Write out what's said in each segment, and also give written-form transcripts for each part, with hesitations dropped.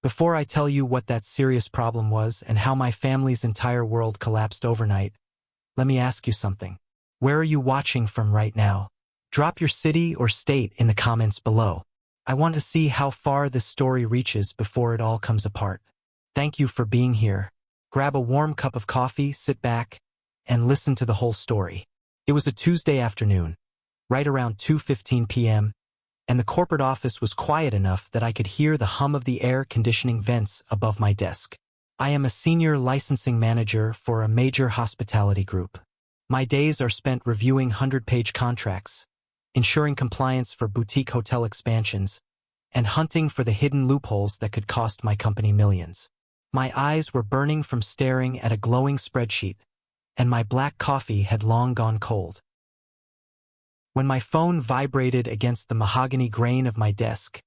Before I tell you what that serious problem was and how my family's entire world collapsed overnight, let me ask you something. Where are you watching from right now? Drop your city or state in the comments below. I want to see how far this story reaches before it all comes apart. Thank you for being here. Grab a warm cup of coffee, sit back, and listen to the whole story. It was a Tuesday afternoon, right around 2:15 p.m., and the corporate office was quiet enough that I could hear the hum of the air conditioning vents above my desk. I am a senior licensing manager for a major hospitality group. My days are spent reviewing 100-page contracts, ensuring compliance for boutique hotel expansions, and hunting for the hidden loopholes that could cost my company millions. My eyes were burning from staring at a glowing spreadsheet, and my black coffee had long gone cold. When my phone vibrated against the mahogany grain of my desk,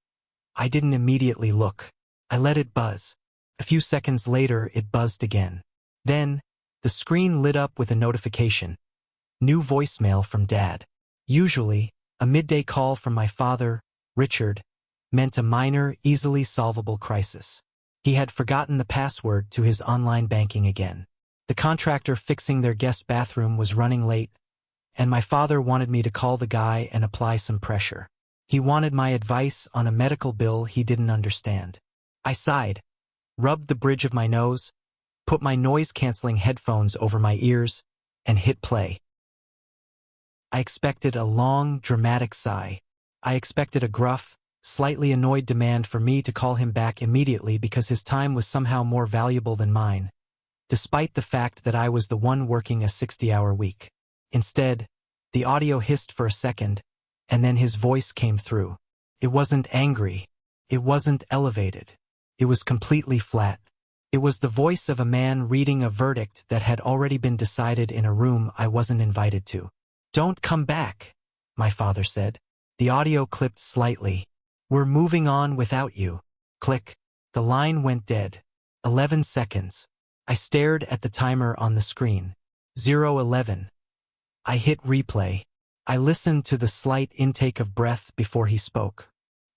I didn't immediately look. I let it buzz. A few seconds later, it buzzed again. Then, the screen lit up with a notification. New voicemail from Dad. Usually, a midday call from my father, Richard, meant a minor, easily solvable crisis. He had forgotten the password to his online banking again. The contractor fixing their guest bathroom was running late, and my father wanted me to call the guy and apply some pressure. He wanted my advice on a medical bill he didn't understand. I sighed, rubbed the bridge of my nose, put my noise-canceling headphones over my ears, and hit play. I expected a long, dramatic sigh. I expected a gruff, slightly annoyed demand for me to call him back immediately because his time was somehow more valuable than mine, despite the fact that I was the one working a 60-hour week. Instead, the audio hissed for a second, and then his voice came through. It wasn't angry. It wasn't elevated. It was completely flat. It was the voice of a man reading a verdict that had already been decided in a room I wasn't invited to. "Don't come back," my father said. The audio clipped slightly. "We're moving on without you." Click. The line went dead. 11 seconds. I stared at the timer on the screen. 0:11. I hit replay. I listened to the slight intake of breath before he spoke.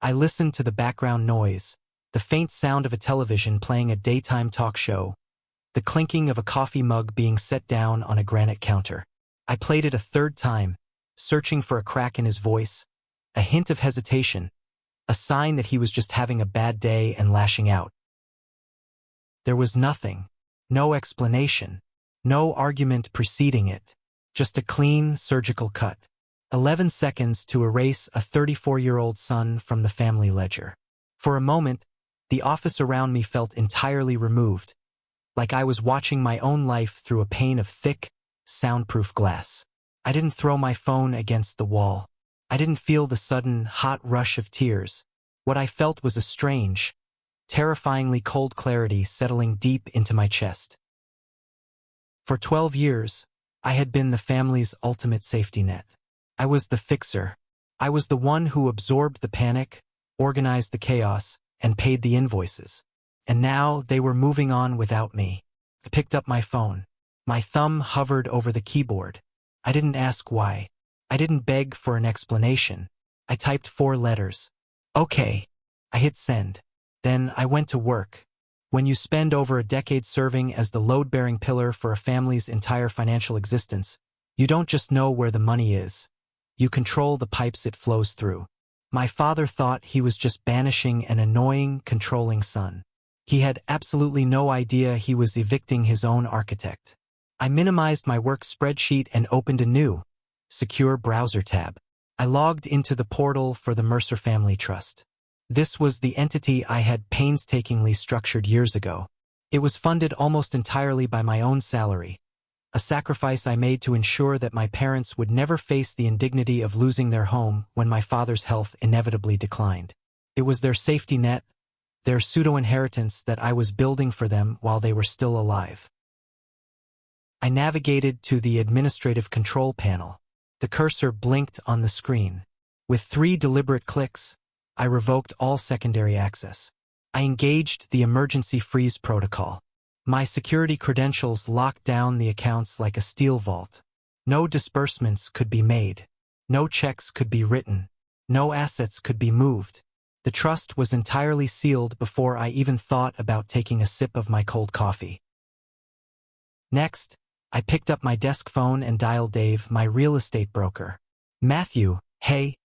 I listened to the background noise, the faint sound of a television playing a daytime talk show, the clinking of a coffee mug being set down on a granite counter. I played it a third time, searching for a crack in his voice, a hint of hesitation, a sign that he was just having a bad day and lashing out. There was nothing, no explanation, no argument preceding it, just a clean, surgical cut. 11 seconds to erase a 34-year-old son from the family ledger. For a moment, the office around me felt entirely removed, like I was watching my own life through a pane of thick, soundproof glass. I didn't throw my phone against the wall. I didn't feel the sudden, hot rush of tears. What I felt was a strange, terrifyingly cold clarity settling deep into my chest. For 12 years, I had been the family's ultimate safety net. I was the fixer. I was the one who absorbed the panic, organized the chaos, and paid the invoices. And now they were moving on without me. I picked up my phone. My thumb hovered over the keyboard. I didn't ask why. I didn't beg for an explanation. I typed 4 letters. Okay. I hit send. Then I went to work. When you spend over a decade serving as the load-bearing pillar for a family's entire financial existence, you don't just know where the money is. You control the pipes it flows through. My father thought he was just banishing an annoying, controlling son. He had absolutely no idea he was evicting his own architect. I minimized my work spreadsheet and opened a new, secure browser tab. I logged into the portal for the Mercer Family Trust. This was the entity I had painstakingly structured years ago. It was funded almost entirely by my own salary, a sacrifice I made to ensure that my parents would never face the indignity of losing their home when my father's health inevitably declined. It was their safety net, their pseudo-inheritance that I was building for them while they were still alive. I navigated to the administrative control panel. The cursor blinked on the screen. With 3 deliberate clicks, I revoked all secondary access. I engaged the emergency freeze protocol. My security credentials locked down the accounts like a steel vault. No disbursements could be made. No checks could be written. No assets could be moved. The trust was entirely sealed before I even thought about taking a sip of my cold coffee. Next, I picked up my desk phone and dialed Dave, my real estate broker. "Matthew, hey."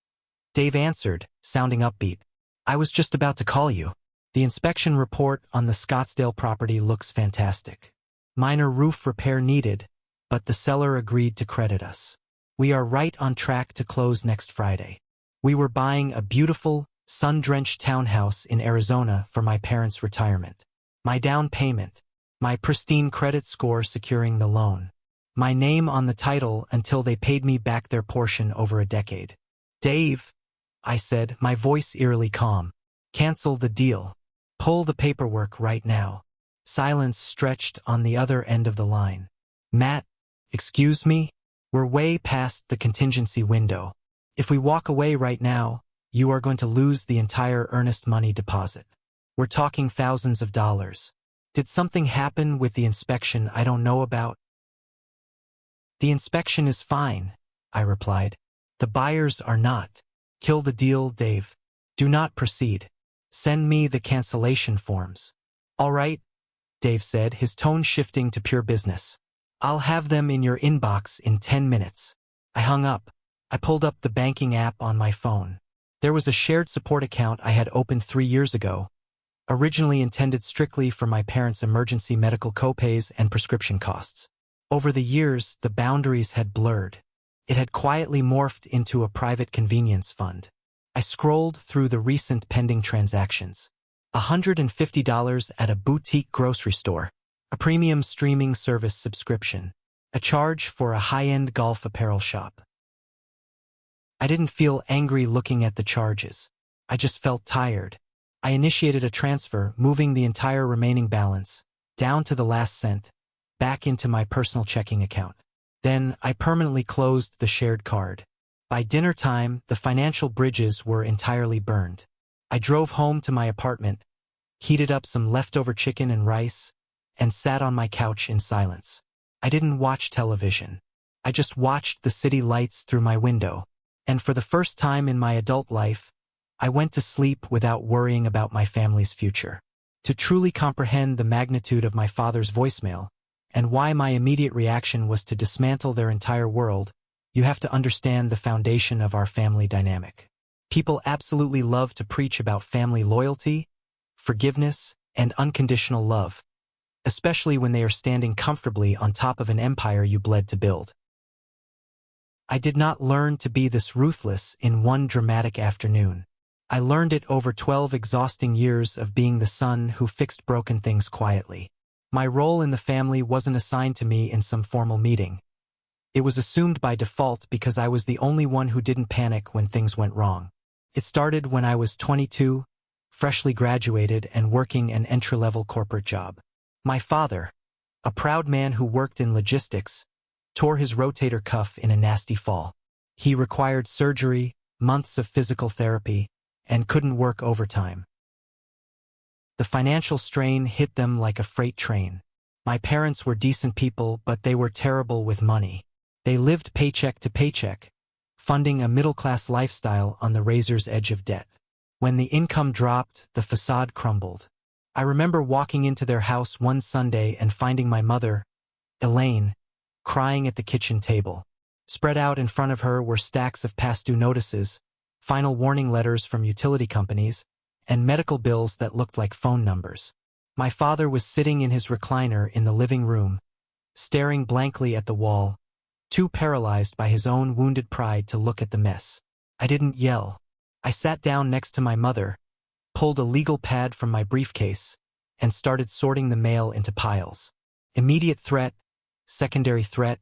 Dave answered, sounding upbeat. "I was just about to call you. The inspection report on the Scottsdale property looks fantastic. Minor roof repair needed, but the seller agreed to credit us. We are right on track to close next Friday. We were buying a beautiful, sun-drenched townhouse in Arizona for my parents' retirement. My down payment, my pristine credit score securing the loan, my name on the title until they paid me back their portion over a decade." "Dave," I said, my voice eerily calm, "cancel the deal. Pull the paperwork right now." Silence stretched on the other end of the line. "Matt, excuse me? We're way past the contingency window. If we walk away right now, you are going to lose the entire earnest money deposit. We're talking thousands of dollars. Did something happen with the inspection I don't know about?" "The inspection is fine," I replied. "The buyers are not." "Kill the deal, Dave. Do not proceed. Send me the cancellation forms." "All right," Dave said, his tone shifting to pure business. "I'll have them in your inbox in 10 minutes. I hung up. I pulled up the banking app on my phone. There was a shared support account I had opened 3 years ago, originally intended strictly for my parents' emergency medical copays and prescription costs. Over the years, the boundaries had blurred. It had quietly morphed into a private convenience fund. I scrolled through the recent pending transactions. $150 at a boutique grocery store, a premium streaming service subscription, a charge for a high-end golf apparel shop. I didn't feel angry looking at the charges. I just felt tired. I initiated a transfer, moving the entire remaining balance, down to the last cent, back into my personal checking account. Then I permanently closed the shared card. By dinner time, the financial bridges were entirely burned. I drove home to my apartment, heated up some leftover chicken and rice, and sat on my couch in silence. I didn't watch television. I just watched the city lights through my window. And for the first time in my adult life, I went to sleep without worrying about my family's future. To truly comprehend the magnitude of my father's voicemail, and why my immediate reaction was to dismantle their entire world, you have to understand the foundation of our family dynamic. People absolutely love to preach about family loyalty, forgiveness, and unconditional love, especially when they are standing comfortably on top of an empire you bled to build. I did not learn to be this ruthless in one dramatic afternoon. I learned it over 12 exhausting years of being the son who fixed broken things quietly. My role in the family wasn't assigned to me in some formal meeting. It was assumed by default because I was the only one who didn't panic when things went wrong. It started when I was 22, freshly graduated and working an entry-level corporate job. My father, a proud man who worked in logistics, tore his rotator cuff in a nasty fall. He required surgery, months of physical therapy, and couldn't work overtime. The financial strain hit them like a freight train. My parents were decent people, but they were terrible with money. They lived paycheck to paycheck, funding a middle-class lifestyle on the razor's edge of debt. When the income dropped, the facade crumbled. I remember walking into their house one Sunday and finding my mother, Elaine, crying at the kitchen table. Spread out in front of her were stacks of past due notices, final warning letters from utility companies, and medical bills that looked like phone numbers. My father was sitting in his recliner in the living room, staring blankly at the wall, too paralyzed by his own wounded pride to look at the mess. I didn't yell. I sat down next to my mother, pulled a legal pad from my briefcase, and started sorting the mail into piles. Immediate threat, secondary threat,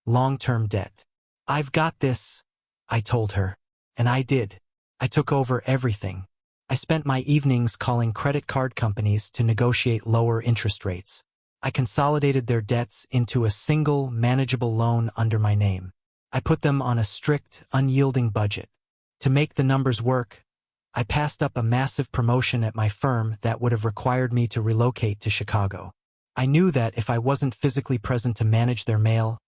long-term debt. "I've got this," I told her. And I did. I took over everything. I spent my evenings calling credit card companies to negotiate lower interest rates. I consolidated their debts into a single, manageable loan under my name. I put them on a strict, unyielding budget. To make the numbers work, I passed up a massive promotion at my firm that would have required me to relocate to Chicago. I knew that if I wasn't physically present to manage their mail,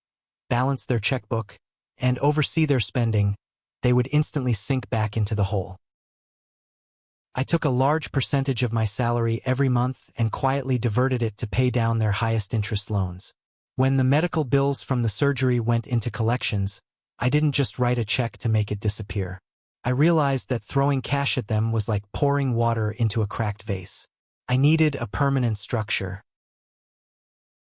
balance their checkbook, and oversee their spending, they would instantly sink back into the hole. I took a large percentage of my salary every month and quietly diverted it to pay down their highest interest loans. When the medical bills from the surgery went into collections, I didn't just write a check to make it disappear. I realized that throwing cash at them was like pouring water into a cracked vase. I needed a permanent structure.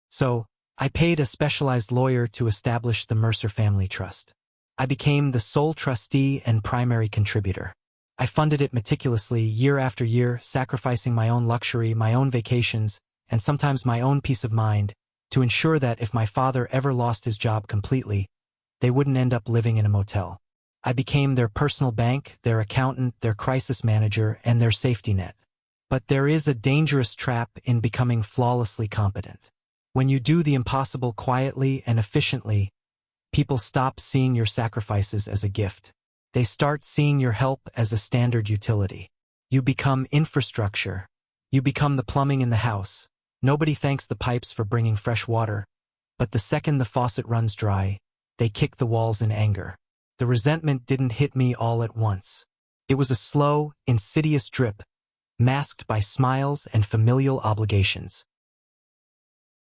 So, I paid a specialized lawyer to establish the Mercer Family Trust. I became the sole trustee and primary contributor. I funded it meticulously year after year, sacrificing my own luxury, my own vacations, and sometimes my own peace of mind, to ensure that if my father ever lost his job completely, they wouldn't end up living in a motel. I became their personal bank, their accountant, their crisis manager, and their safety net. But there is a dangerous trap in becoming flawlessly competent. When you do the impossible quietly and efficiently, people stop seeing your sacrifices as a gift. They start seeing your help as a standard utility. You become infrastructure. You become the plumbing in the house. Nobody thanks the pipes for bringing fresh water, but the second the faucet runs dry, they kick the walls in anger. The resentment didn't hit me all at once. It was a slow, insidious drip, masked by smiles and familial obligations.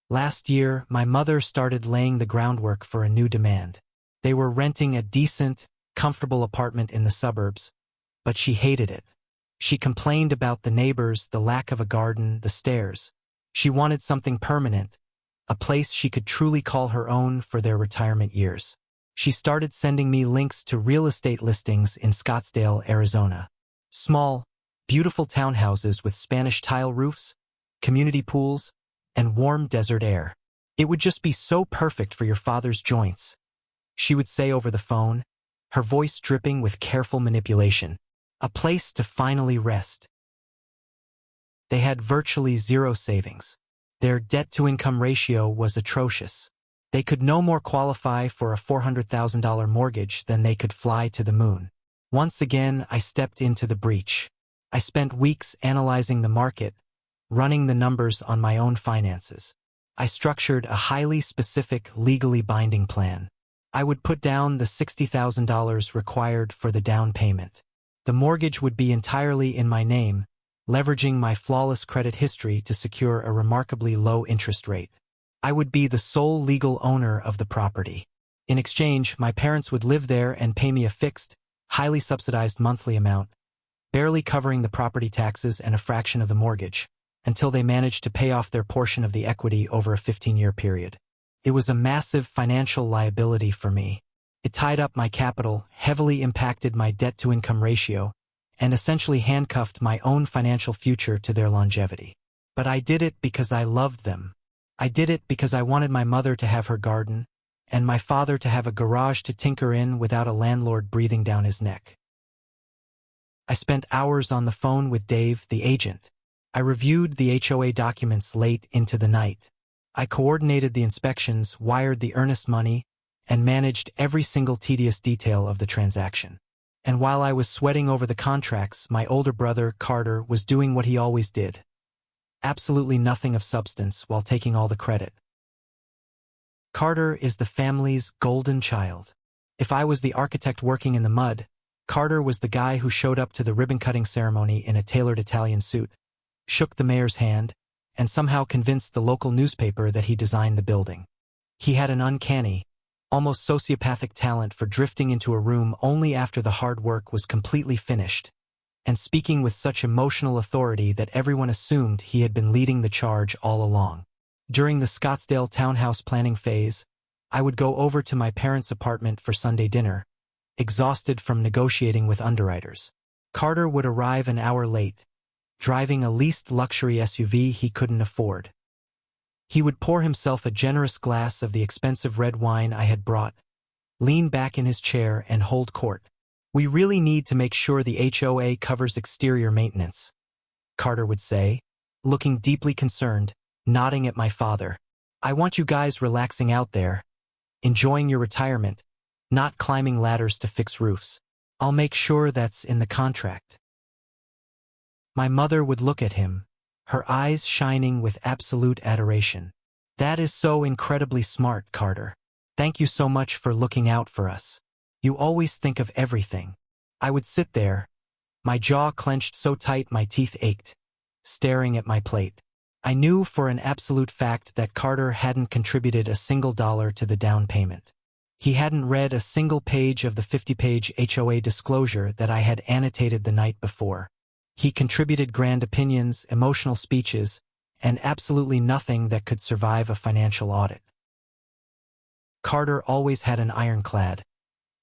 Last year, my mother started laying the groundwork for a new demand. They were renting a decent, comfortable apartment in the suburbs, but she hated it. She complained about the neighbors, the lack of a garden, the stairs. She wanted something permanent, a place she could truly call her own for their retirement years. She started sending me links to real estate listings in Scottsdale, Arizona. Small, beautiful townhouses with Spanish tile roofs, community pools, and warm desert air. It would just be so perfect for your father's joints, she would say over the phone, her voice dripping with careful manipulation. A place to finally rest. They had virtually zero savings. Their debt-to-income ratio was atrocious. They could no more qualify for a $400,000 mortgage than they could fly to the moon. Once again, I stepped into the breach. I spent weeks analyzing the market, running the numbers on my own finances. I structured a highly specific, legally binding plan. I would put down the $60,000 required for the down payment. The mortgage would be entirely in my name, leveraging my flawless credit history to secure a remarkably low interest rate. I would be the sole legal owner of the property. In exchange, my parents would live there and pay me a fixed, highly subsidized monthly amount, barely covering the property taxes and a fraction of the mortgage, until they managed to pay off their portion of the equity over a 15-year period. It was a massive financial liability for me. It tied up my capital, heavily impacted my debt-to-income ratio, and essentially handcuffed my own financial future to their longevity. But I did it because I loved them. I did it because I wanted my mother to have her garden, and my father to have a garage to tinker in without a landlord breathing down his neck. I spent hours on the phone with Dave, the agent. I reviewed the HOA documents late into the night. I coordinated the inspections, wired the earnest money, and managed every single tedious detail of the transaction. And while I was sweating over the contracts, my older brother, Carter, was doing what he always did. Absolutely nothing of substance while taking all the credit. Carter is the family's golden child. If I was the architect working in the mud, Carter was the guy who showed up to the ribbon-cutting ceremony in a tailored Italian suit, shook the mayor's hand, and somehow convinced the local newspaper that he designed the building. He had an uncanny, almost sociopathic talent for drifting into a room only after the hard work was completely finished, and speaking with such emotional authority that everyone assumed he had been leading the charge all along. During the Scottsdale townhouse planning phase, I would go over to my parents' apartment for Sunday dinner, exhausted from negotiating with underwriters. Carter would arrive an hour late, driving a leased luxury SUV he couldn't afford. He would pour himself a generous glass of the expensive red wine I had brought, lean back in his chair and hold court. "We really need to make sure the HOA covers exterior maintenance," Carter would say, looking deeply concerned, nodding at my father. "I want you guys relaxing out there, enjoying your retirement, not climbing ladders to fix roofs. I'll make sure that's in the contract." My mother would look at him, her eyes shining with absolute adoration. "That is so incredibly smart, Carter. Thank you so much for looking out for us. You always think of everything." I would sit there, My jaw clenched so tight my teeth ached, staring at my plate. I knew for an absolute fact that Carter hadn't contributed a single dollar to the down payment. He hadn't read a single page of the 50-page HOA disclosure that I had annotated the night before. He contributed grand opinions, emotional speeches, and absolutely nothing that could survive a financial audit. Carter always had an ironclad,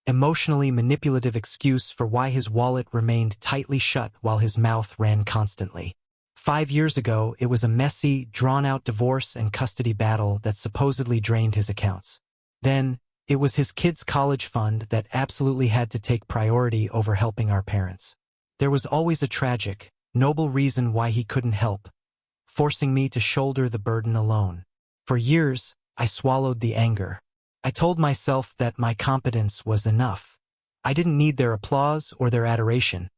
emotionally manipulative excuse for why his wallet remained tightly shut while his mouth ran constantly. 5 years ago, it was a messy, drawn-out divorce and custody battle that supposedly drained his accounts. Then, it was his kids' college fund that absolutely had to take priority over helping our parents. There was always a tragic, noble reason why he couldn't help, forcing me to shoulder the burden alone. For years, I swallowed the anger. I told myself that my competence was enough. I didn't need their applause or their adoration.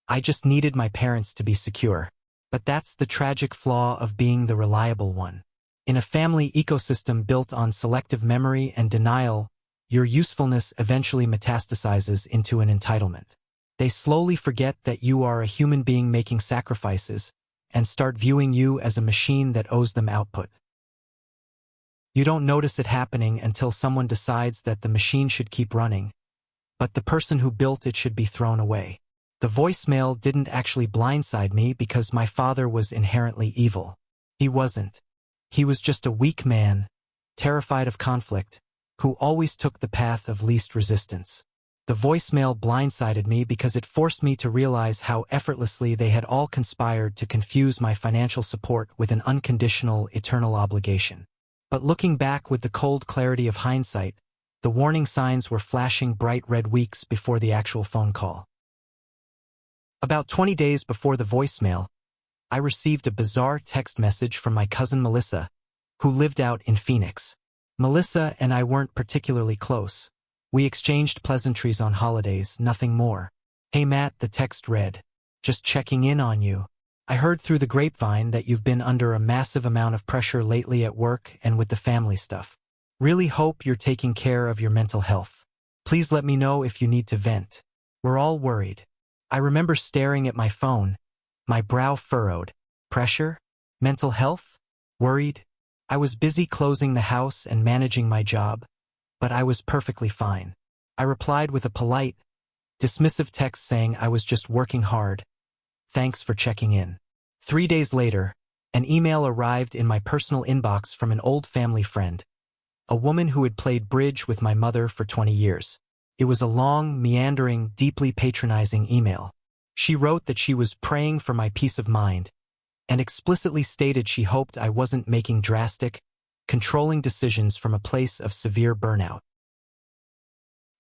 I just needed my parents to be secure. But that's the tragic flaw of being the reliable one. In a family ecosystem built on selective memory and denial, your usefulness eventually metastasizes into an entitlement. They slowly forget that you are a human being making sacrifices and start viewing you as a machine that owes them output. You don't notice it happening until someone decides that the machine should keep running, but the person who built it should be thrown away. The voicemail didn't actually blindside me because my father was inherently evil. He wasn't. He was just a weak man, terrified of conflict, who always took the path of least resistance. The voicemail blindsided me because it forced me to realize how effortlessly they had all conspired to confuse my financial support with an unconditional, eternal obligation. But looking back with the cold clarity of hindsight, the warning signs were flashing bright red weeks before the actual phone call. About 20 days before the voicemail, I received a bizarre text message from my cousin Melissa, who lived out in Phoenix. Melissa and I weren't particularly close. We exchanged pleasantries on holidays, nothing more. "Hey Matt," the text read. "Just checking in on you. I heard through the grapevine that you've been under a massive amount of pressure lately at work and with the family stuff. Really hope you're taking care of your mental health. Please let me know if you need to vent. We're all worried." I remember staring at my phone, my brow furrowed. Pressure? Mental health? Worried? I was busy closing the house and managing my job, but I was perfectly fine. I replied with a polite, dismissive text saying I was just working hard. Thanks for checking in. 3 days later, an email arrived in my personal inbox from an old family friend, a woman who had played bridge with my mother for 20 years. It was a long, meandering, deeply patronizing email. She wrote that she was praying for my peace of mind, and explicitly stated she hoped I wasn't making drastic, controlling decisions from a place of severe burnout.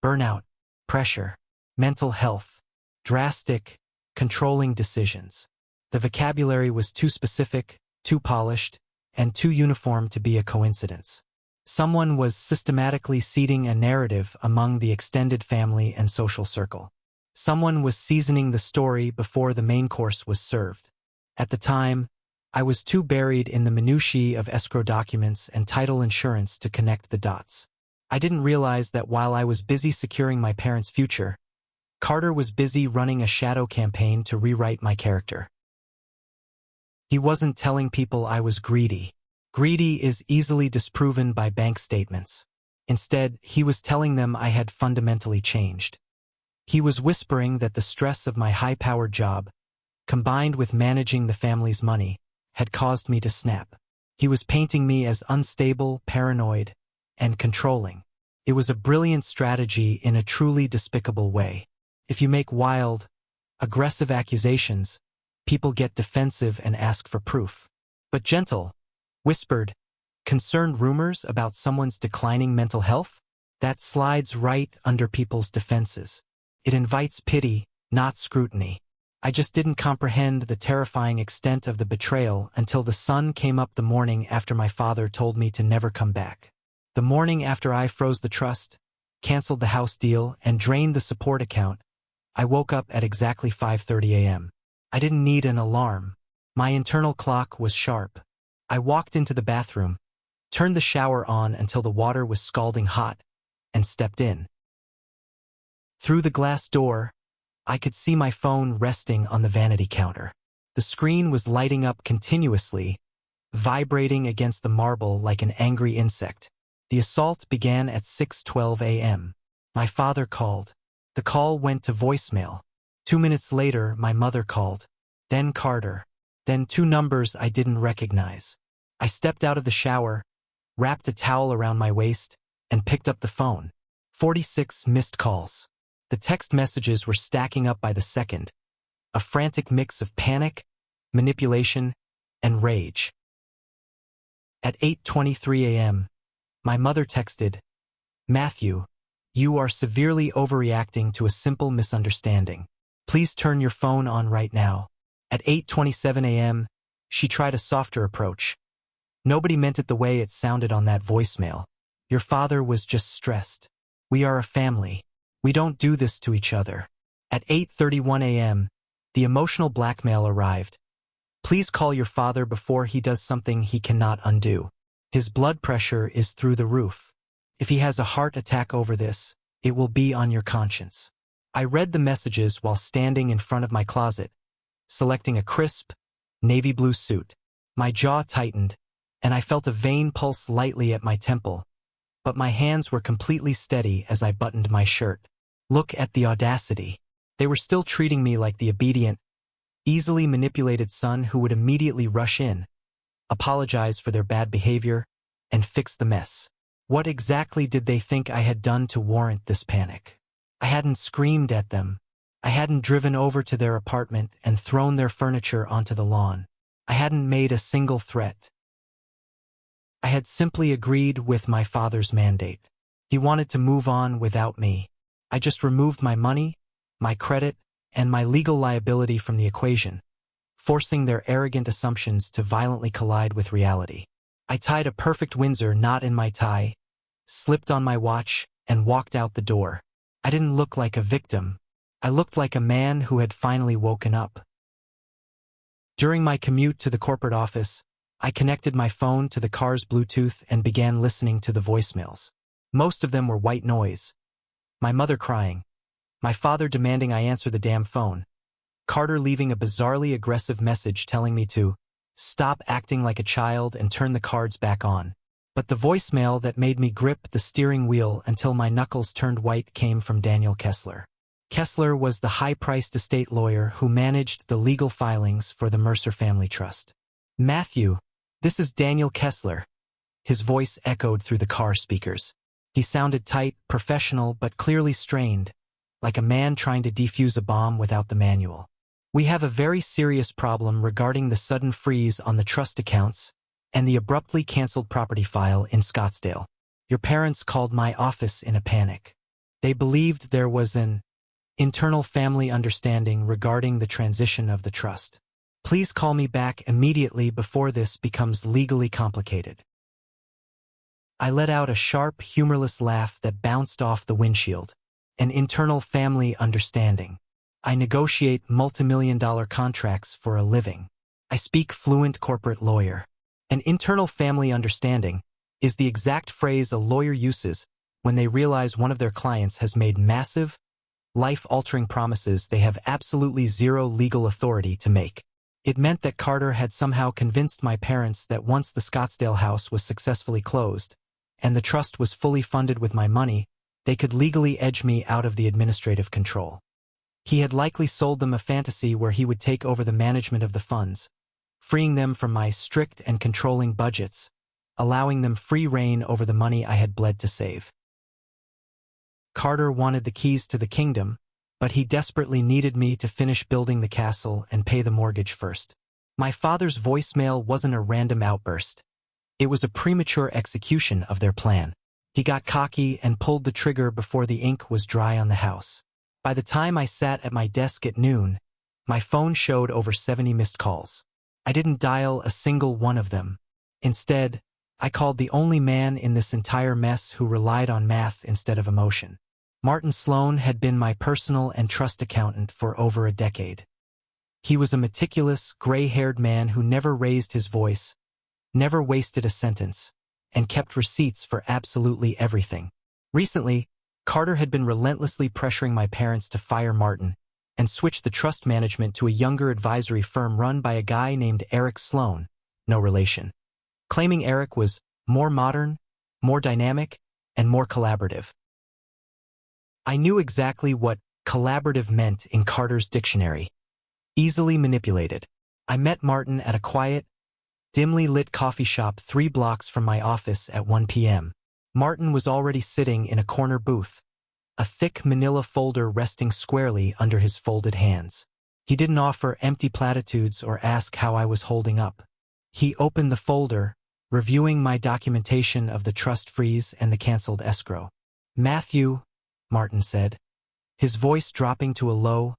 Burnout, pressure, mental health, drastic, controlling decisions. The vocabulary was too specific, too polished, and too uniform to be a coincidence. Someone was systematically seeding a narrative among the extended family and social circle. Someone was seasoning the story before the main course was served. At the time, I was too buried in the minutiae of escrow documents and title insurance to connect the dots. I didn't realize that while I was busy securing my parents' future, Carter was busy running a shadow campaign to rewrite my character. He wasn't telling people I was greedy. Greedy is easily disproven by bank statements. Instead, he was telling them I had fundamentally changed. He was whispering that the stress of my high-powered job, combined with managing the family's money, had caused me to snap. He was painting me as unstable, paranoid, and controlling. It was a brilliant strategy in a truly despicable way. If you make wild, aggressive accusations, people get defensive and ask for proof. But gentle, whispered, concerned rumors about someone's declining mental health? That slides right under people's defenses. It invites pity, not scrutiny. I just didn't comprehend the terrifying extent of the betrayal until the sun came up the morning after my father told me to never come back. The morning after I froze the trust, canceled the house deal, and drained the support account, I woke up at exactly 5:30 a.m. I didn't need an alarm. My internal clock was sharp. I walked into the bathroom, turned the shower on until the water was scalding hot, and stepped in. Through the glass door, I could see my phone resting on the vanity counter. The screen was lighting up continuously, vibrating against the marble like an angry insect. The assault began at 6:12 a.m. My father called. The call went to voicemail. 2 minutes later, my mother called. Then Carter. Then two numbers I didn't recognize. I stepped out of the shower, wrapped a towel around my waist, and picked up the phone. 46 missed calls. The text messages were stacking up by the second, a frantic mix of panic, manipulation, and rage. At 8:23 a.m., my mother texted, "Matthew, you are severely overreacting to a simple misunderstanding. Please turn your phone on right now." At 8:27 a.m., she tried a softer approach. "Nobody meant it the way it sounded on that voicemail. Your father was just stressed. We are a family. We don't do this to each other." At 8:31 a.m., the emotional blackmail arrived. "Please call your father before he does something he cannot undo. His blood pressure is through the roof. If he has a heart attack over this, it will be on your conscience." I read the messages while standing in front of my closet, selecting a crisp, navy blue suit. My jaw tightened, and I felt a vein pulse lightly at my temple, but my hands were completely steady as I buttoned my shirt. Look at the audacity. They were still treating me like the obedient, easily manipulated son who would immediately rush in, apologize for their bad behavior, and fix the mess. What exactly did they think I had done to warrant this panic? I hadn't screamed at them. I hadn't driven over to their apartment and thrown their furniture onto the lawn. I hadn't made a single threat. I had simply agreed with my father's mandate. He wanted to move on without me. I just removed my money, my credit, and my legal liability from the equation, forcing their arrogant assumptions to violently collide with reality. I tied a perfect Windsor knot in my tie, slipped on my watch, and walked out the door. I didn't look like a victim. I looked like a man who had finally woken up. During my commute to the corporate office, I connected my phone to the car's Bluetooth and began listening to the voicemails. Most of them were white noise. My mother crying. My father demanding I answer the damn phone. Carter leaving a bizarrely aggressive message telling me to stop acting like a child and turn the cards back on. But the voicemail that made me grip the steering wheel until my knuckles turned white came from Daniel Kessler. Kessler was the high-priced estate lawyer who managed the legal filings for the Mercer Family Trust. "Matthew, this is Daniel Kessler." His voice echoed through the car speakers. He sounded tight, professional, but clearly strained, like a man trying to defuse a bomb without the manual. "We have a very serious problem regarding the sudden freeze on the trust accounts and the abruptly canceled property file in Scottsdale. Your parents called my office in a panic. They believed there was an internal family understanding regarding the transition of the trust. Please call me back immediately before this becomes legally complicated." I let out a sharp, humorless laugh that bounced off the windshield. An internal family understanding. I negotiate multimillion-dollar contracts for a living. I speak fluent corporate lawyer. An internal family understanding is the exact phrase a lawyer uses when they realize one of their clients has made massive, life-altering promises they have absolutely zero legal authority to make. It meant that Carter had somehow convinced my parents that once the Scottsdale house was successfully closed and the trust was fully funded with my money, they could legally edge me out of the administrative control. He had likely sold them a fantasy where he would take over the management of the funds, freeing them from my strict and controlling budgets, allowing them free rein over the money I had bled to save. Carter wanted the keys to the kingdom, but he desperately needed me to finish building the castle and pay the mortgage first. My father's voicemail wasn't a random outburst. It was a premature execution of their plan. He got cocky and pulled the trigger before the ink was dry on the house. By the time I sat at my desk at noon, my phone showed over 70 missed calls. I didn't dial a single one of them. Instead, I called the only man in this entire mess who relied on math instead of emotion. Martin Sloan had been my personal and trust accountant for over a decade. He was a meticulous, gray-haired man who never raised his voice, never wasted a sentence, and kept receipts for absolutely everything. Recently, Carter had been relentlessly pressuring my parents to fire Martin, and switched the trust management to a younger advisory firm run by a guy named Eric Sloan, no relation. Claiming Eric was more modern, more dynamic, and more collaborative. I knew exactly what collaborative meant in Carter's dictionary. Easily manipulated. I met Martin at a quiet, dimly lit coffee shop 3 blocks from my office at 1 p.m. Martin was already sitting in a corner booth, a thick manila folder resting squarely under his folded hands. He didn't offer empty platitudes or ask how I was holding up. He opened the folder, reviewing my documentation of the trust freeze and the canceled escrow. "Matthew," Martin said, his voice dropping to a low,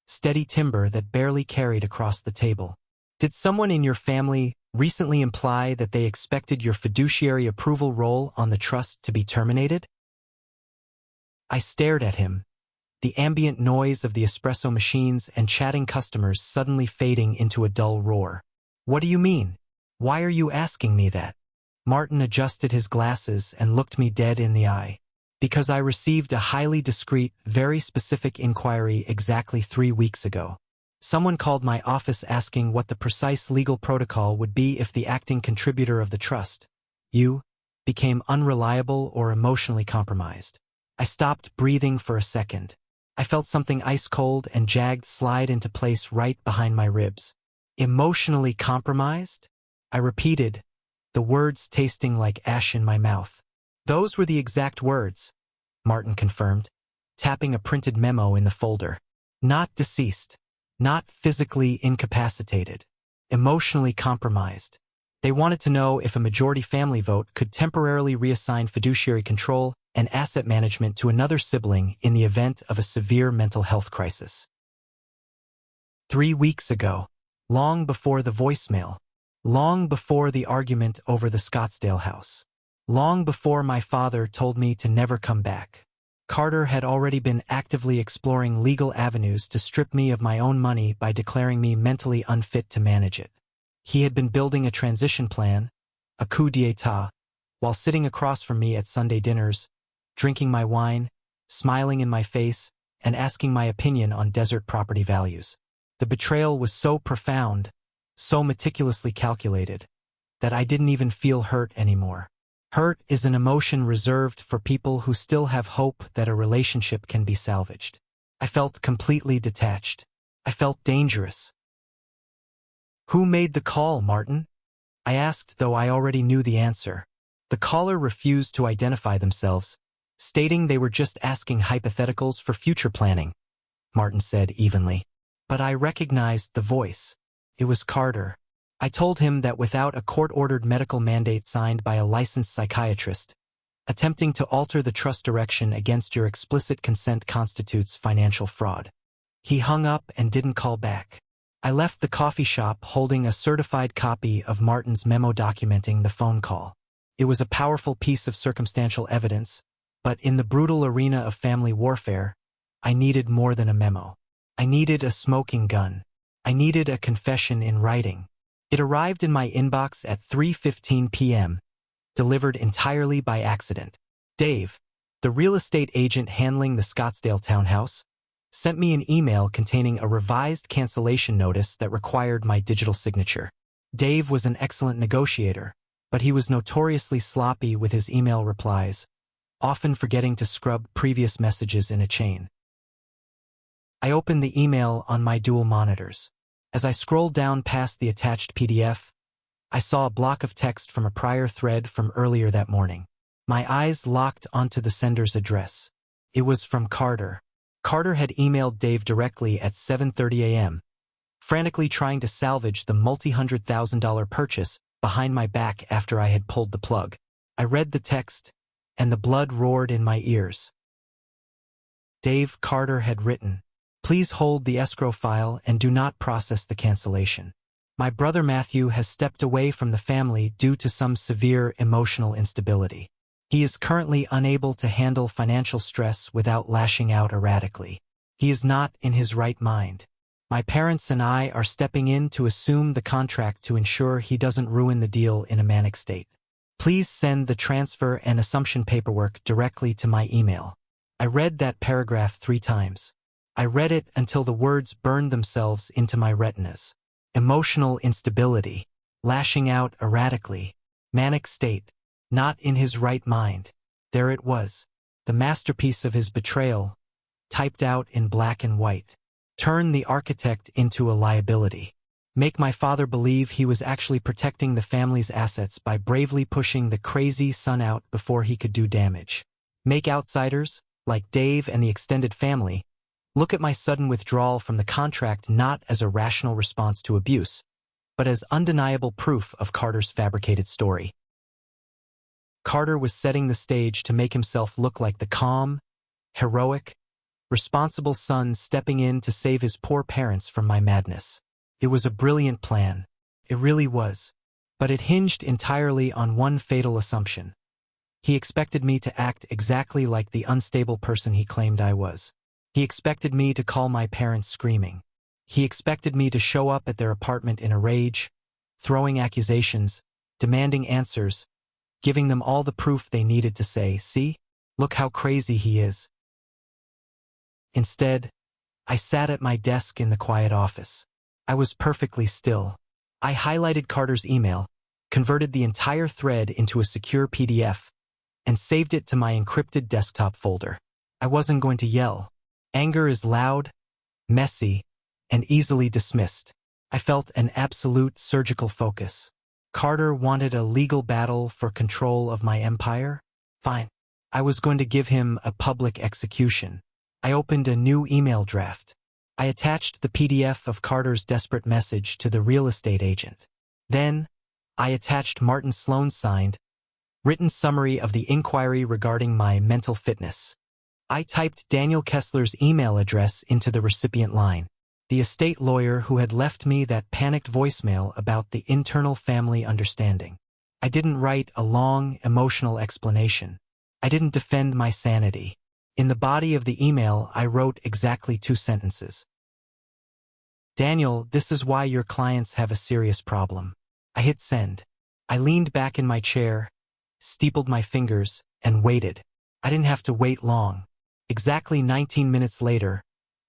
steady timbre that barely carried across the table. "Did someone in your family recently imply that they expected your fiduciary approval role on the trust to be terminated?" I stared at him, the ambient noise of the espresso machines and chatting customers suddenly fading into a dull roar. "What do you mean? Why are you asking me that?" Martin adjusted his glasses and looked me dead in the eye. "Because I received a highly discreet, very specific inquiry exactly 3 weeks ago. Someone called my office asking what the precise legal protocol would be if the acting contributor of the trust, you, became unreliable or emotionally compromised." I stopped breathing for a second. I felt something ice-cold and jagged slide into place right behind my ribs. "Emotionally compromised?" I repeated, the words tasting like ash in my mouth. "Those were the exact words," Martin confirmed, tapping a printed memo in the folder. "Not deceased. Not physically incapacitated. Emotionally compromised. They wanted to know if a majority family vote could temporarily reassign fiduciary control and asset management to another sibling in the event of a severe mental health crisis. 3 weeks ago, long before the voicemail, long before the argument over the Scottsdale house, long before my father told me to never come back, Carter had already been actively exploring legal avenues to strip me of my own money by declaring me mentally unfit to manage it. He had been building a transition plan, a coup d'etat, while sitting across from me at Sunday dinners, drinking my wine, smiling in my face, and asking my opinion on desert property values. The betrayal was so profound, so meticulously calculated, that I didn't even feel hurt anymore. Hurt is an emotion reserved for people who still have hope that a relationship can be salvaged. I felt completely detached. I felt dangerous. "Who made the call, Martin?" I asked, though I already knew the answer. The caller refused to identify themselves, stating they were just asking hypotheticals for future planning, Martin said evenly. But I recognized the voice. It was Carter. I told him that without a court-ordered medical mandate signed by a licensed psychiatrist, attempting to alter the trust direction against your explicit consent constitutes financial fraud. He hung up and didn't call back. I left the coffee shop holding a certified copy of Martin's memo documenting the phone call. It was a powerful piece of circumstantial evidence, but in the brutal arena of family warfare, I needed more than a memo. I needed a smoking gun. I needed a confession in writing. It arrived in my inbox at 3:15 p.m., delivered entirely by accident. Dave, the real estate agent handling the Scottsdale townhouse, sent me an email containing a revised cancellation notice that required my digital signature. Dave was an excellent negotiator, but he was notoriously sloppy with his email replies, often forgetting to scrub previous messages in a chain. I opened the email on my dual monitors. As I scrolled down past the attached PDF, I saw a block of text from a prior thread from earlier that morning. My eyes locked onto the sender's address. It was from Carter. Carter had emailed Dave directly at 7:30 a.m., frantically trying to salvage the multi-$100,000 purchase behind my back after I had pulled the plug. I read the text, and the blood roared in my ears. Dave Carter had written, "Please hold the escrow file and do not process the cancellation. My brother Matthew has stepped away from the family due to some severe emotional instability. He is currently unable to handle financial stress without lashing out erratically. He is not in his right mind. My parents and I are stepping in to assume the contract to ensure he doesn't ruin the deal in a manic state. Please send the transfer and assumption paperwork directly to my email." I read that paragraph 3 times. I read it until the words burned themselves into my retinas. Emotional instability, lashing out erratically, manic state, not in his right mind. There it was, the masterpiece of his betrayal, typed out in black and white. Turn the architect into a liability. Make my father believe he was actually protecting the family's assets by bravely pushing the crazy son out before he could do damage. Make outsiders, like Dave and the extended family, look at my sudden withdrawal from the contract not as a rational response to abuse, but as undeniable proof of Carter's fabricated story. Carter was setting the stage to make himself look like the calm, heroic, responsible son stepping in to save his poor parents from my madness. It was a brilliant plan. It really was. But it hinged entirely on one fatal assumption. He expected me to act exactly like the unstable person he claimed I was. He expected me to call my parents screaming. He expected me to show up at their apartment in a rage, throwing accusations, demanding answers, giving them all the proof they needed to say, "See? Look how crazy he is." Instead, I sat at my desk in the quiet office. I was perfectly still. I highlighted Carter's email, converted the entire thread into a secure PDF, and saved it to my encrypted desktop folder. I wasn't going to yell. Anger is loud, messy, and easily dismissed. I felt an absolute surgical focus. Carter wanted a legal battle for control of my empire? Fine. I was going to give him a public execution. I opened a new email draft. I attached the PDF of Carter's desperate message to the real estate agent. Then, I attached Martin Sloan's signed, written summary of the inquiry regarding my mental fitness. I typed Daniel Kessler's email address into the recipient line. The estate lawyer who had left me that panicked voicemail about the internal family understanding. I didn't write a long, emotional explanation. I didn't defend my sanity. In the body of the email, I wrote exactly 2 sentences. "Daniel, this is why your clients have a serious problem." I hit send. I leaned back in my chair, steepled my fingers, and waited. I didn't have to wait long. Exactly 19 minutes later,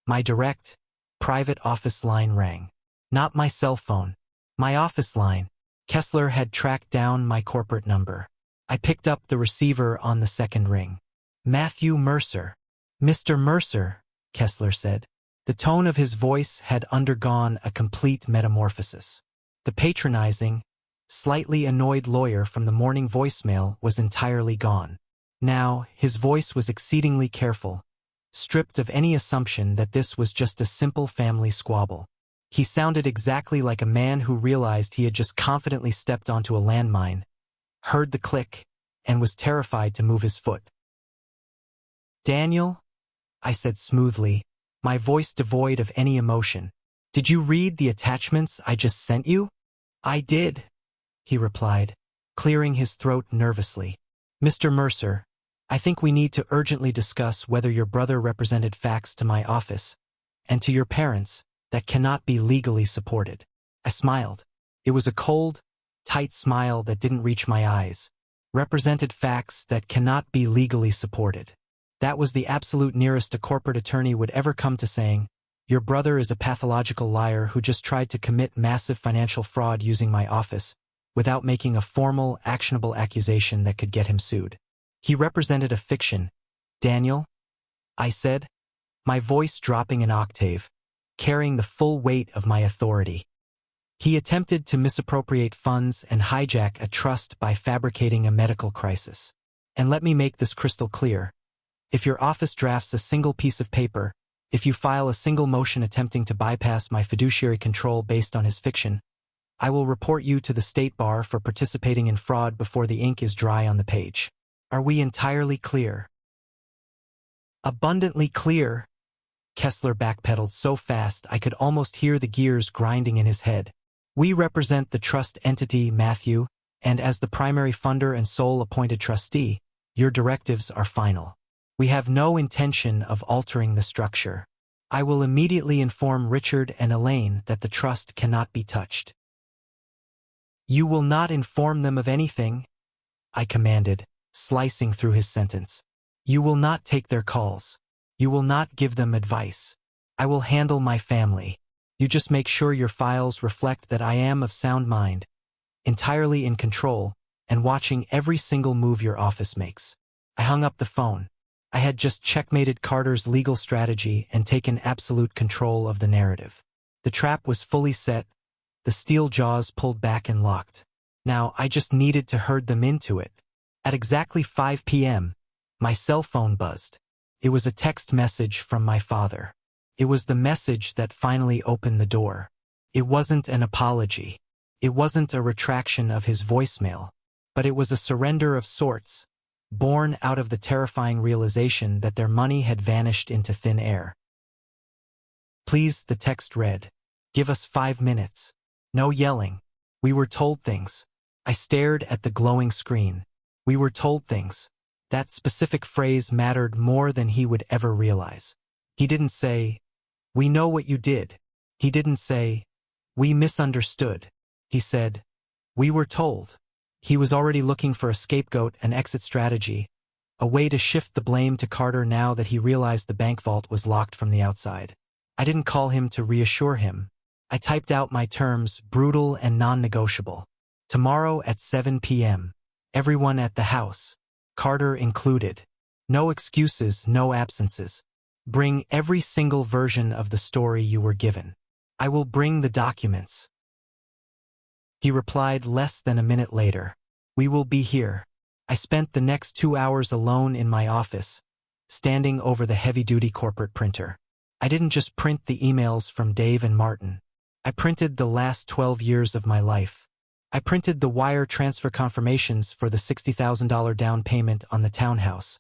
my direct, private office line rang. Not my cell phone. My office line. Kessler had tracked down my corporate number. I picked up the receiver on the second ring. "Matthew Mercer." "Mr. Mercer," Kessler said. The tone of his voice had undergone a complete metamorphosis. The patronizing, slightly annoyed lawyer from the morning voicemail was entirely gone. Now, his voice was exceedingly careful, stripped of any assumption that this was just a simple family squabble. He sounded exactly like a man who realized he had just confidently stepped onto a landmine, heard the click, and was terrified to move his foot. "Daniel," I said smoothly, my voice devoid of any emotion. "Did you read the attachments I just sent you?" "I did," he replied, clearing his throat nervously. "Mr. Mercer, I think we need to urgently discuss whether your brother represented facts to my office and to your parents that cannot be legally supported." I smiled. It was a cold, tight smile that didn't reach my eyes. Represented facts that cannot be legally supported. That was the absolute nearest a corporate attorney would ever come to saying, "Your brother is a pathological liar who just tried to commit massive financial fraud using my office without making a formal, actionable accusation that could get him sued. He represented a fiction." "Daniel," I said, my voice dropping an octave, carrying the full weight of my authority. "He attempted to misappropriate funds and hijack a trust by fabricating a medical crisis. And let me make this crystal clear. If your office drafts a single piece of paper, if you file a single motion attempting to bypass my fiduciary control based on his fiction, I will report you to the state bar for participating in fraud before the ink is dry on the page. Are we entirely clear?" "Abundantly clear." Kessler backpedaled so fast I could almost hear the gears grinding in his head. "We represent the trust entity, Matthew, and as the primary funder and sole appointed trustee, your directives are final. We have no intention of altering the structure. I will immediately inform Richard and Elaine that the trust cannot be touched." "You will not inform them of anything," I commanded, slicing through his sentence. "You will not take their calls. You will not give them advice. I will handle my family. You just make sure your files reflect that I am of sound mind, entirely in control, and watching every single move your office makes." I hung up the phone. I had just checkmated Carter's legal strategy and taken absolute control of the narrative. The trap was fully set, the steel jaws pulled back and locked. Now I just needed to herd them into it. At exactly 5 p.m., my cell phone buzzed. It was a text message from my father. It was the message that finally opened the door. It wasn't an apology. It wasn't a retraction of his voicemail, but it was a surrender of sorts, born out of the terrifying realization that their money had vanished into thin air. "Please," the text read. "Give us 5 minutes. No yelling. We were told things." I stared at the glowing screen. "We were told things." That specific phrase mattered more than he would ever realize. He didn't say, "We know what you did." He didn't say, "We misunderstood." He said, "We were told." He was already looking for a scapegoat, an exit strategy, a way to shift the blame to Carter now that he realized the bank vault was locked from the outside. I didn't call him to reassure him. I typed out my terms, brutal and non-negotiable. Tomorrow at 7 p.m. Everyone at the house, Carter included. No excuses, no absences. Bring every single version of the story you were given. I will bring the documents. He replied less than a minute later. "We will be here." I spent the next 2 hours alone in my office, standing over the heavy-duty corporate printer. I didn't just print the emails from Dave and Martin. I printed the last 12 years of my life. I printed the wire transfer confirmations for the $60,000 down payment on the townhouse,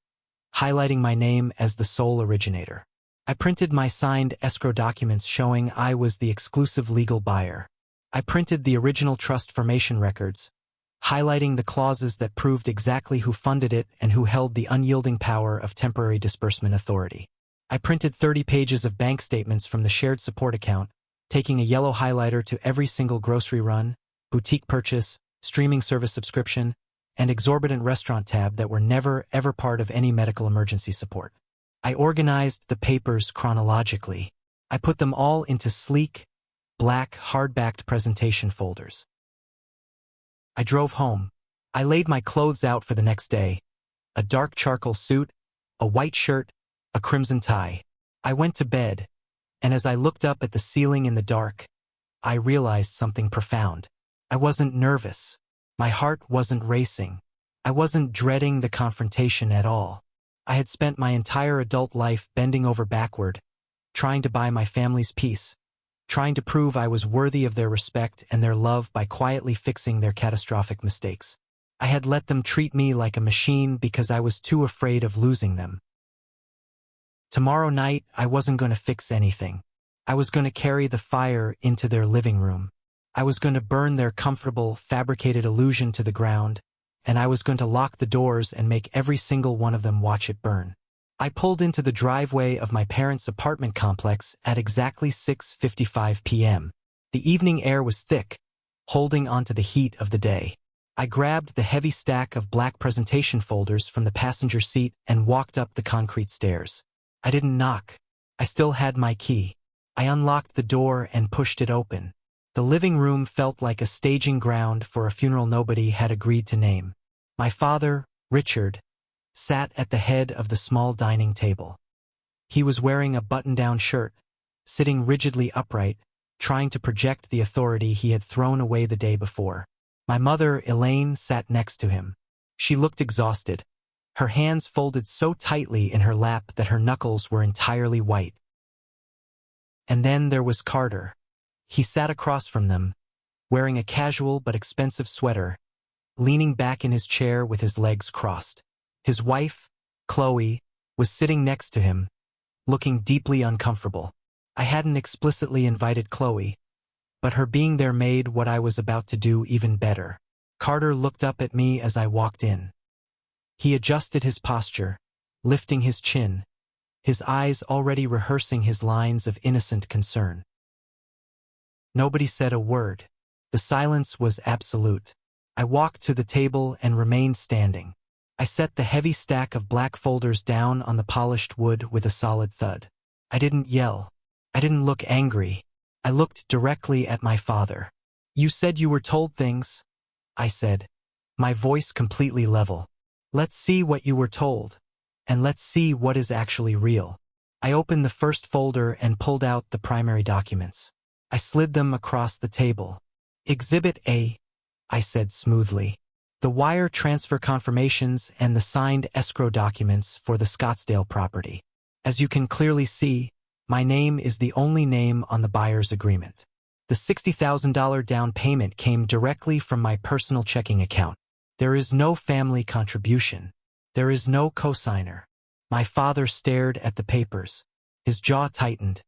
highlighting my name as the sole originator. I printed my signed escrow documents showing I was the exclusive legal buyer. I printed the original trust formation records, highlighting the clauses that proved exactly who funded it and who held the unyielding power of temporary disbursement authority. I printed 30 pages of bank statements from the shared support account, taking a yellow highlighter to every single grocery run, boutique purchase, streaming service subscription, and exorbitant restaurant tab that were never, ever part of any medical emergency support. I organized the papers chronologically. I put them all into sleek, black, hard-backed presentation folders. I drove home. I laid my clothes out for the next day. A dark charcoal suit, a white shirt, a crimson tie. I went to bed, and as I looked up at the ceiling in the dark, I realized something profound. I wasn't nervous. My heart wasn't racing. I wasn't dreading the confrontation at all. I had spent my entire adult life bending over backward, trying to buy my family's peace, trying to prove I was worthy of their respect and their love by quietly fixing their catastrophic mistakes. I had let them treat me like a machine because I was too afraid of losing them. Tomorrow night, I wasn't going to fix anything. I was going to carry the fire into their living room. I was going to burn their comfortable, fabricated illusion to the ground, and I was going to lock the doors and make every single one of them watch it burn. I pulled into the driveway of my parents' apartment complex at exactly 6:55 p.m. The evening air was thick, holding onto the heat of the day. I grabbed the heavy stack of black presentation folders from the passenger seat and walked up the concrete stairs. I didn't knock. I still had my key. I unlocked the door and pushed it open. The living room felt like a staging ground for a funeral nobody had agreed to name. My father, Richard, sat at the head of the small dining table. He was wearing a button-down shirt, sitting rigidly upright, trying to project the authority he had thrown away the day before. My mother, Elaine, sat next to him. She looked exhausted, her hands folded so tightly in her lap that her knuckles were entirely white. And then there was Carter. He sat across from them, wearing a casual but expensive sweater, leaning back in his chair with his legs crossed. His wife, Chloe, was sitting next to him, looking deeply uncomfortable. I hadn't explicitly invited Chloe, but her being there made what I was about to do even better. Carter looked up at me as I walked in. He adjusted his posture, lifting his chin, his eyes already rehearsing his lines of innocent concern. Nobody said a word. The silence was absolute. I walked to the table and remained standing. I set the heavy stack of black folders down on the polished wood with a solid thud. I didn't yell. I didn't look angry. I looked directly at my father. You said you were told things, I said, my voice completely level. Let's see what you were told. And let's see what is actually real. I opened the first folder and pulled out the primary documents. I slid them across the table. Exhibit A, I said smoothly. The wire transfer confirmations and the signed escrow documents for the Scottsdale property. As you can clearly see, my name is the only name on the buyer's agreement. The $60,000 down payment came directly from my personal checking account. There is no family contribution. There is no cosigner. My father stared at the papers. His jaw tightened.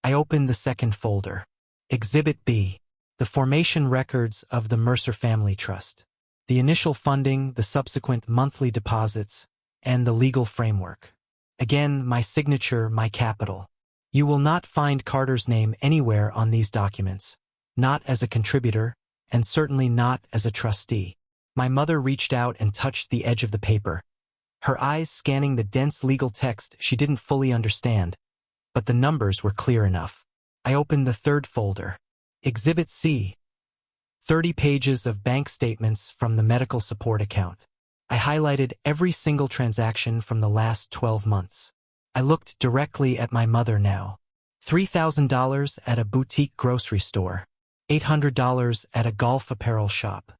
I opened the second folder. Exhibit B. The formation records of the Mercer Family Trust. The initial funding, the subsequent monthly deposits, and the legal framework. Again, my signature, my capital. You will not find Carter's name anywhere on these documents, not as a contributor, and certainly not as a trustee. My mother reached out and touched the edge of the paper, her eyes scanning the dense legal text she didn't fully understand, but the numbers were clear enough. I opened the third folder. Exhibit C. 30 pages of bank statements from the medical support account. I highlighted every single transaction from the last 12 months. I looked directly at my mother now. $3,000 at a boutique grocery store. $800 at a golf apparel shop.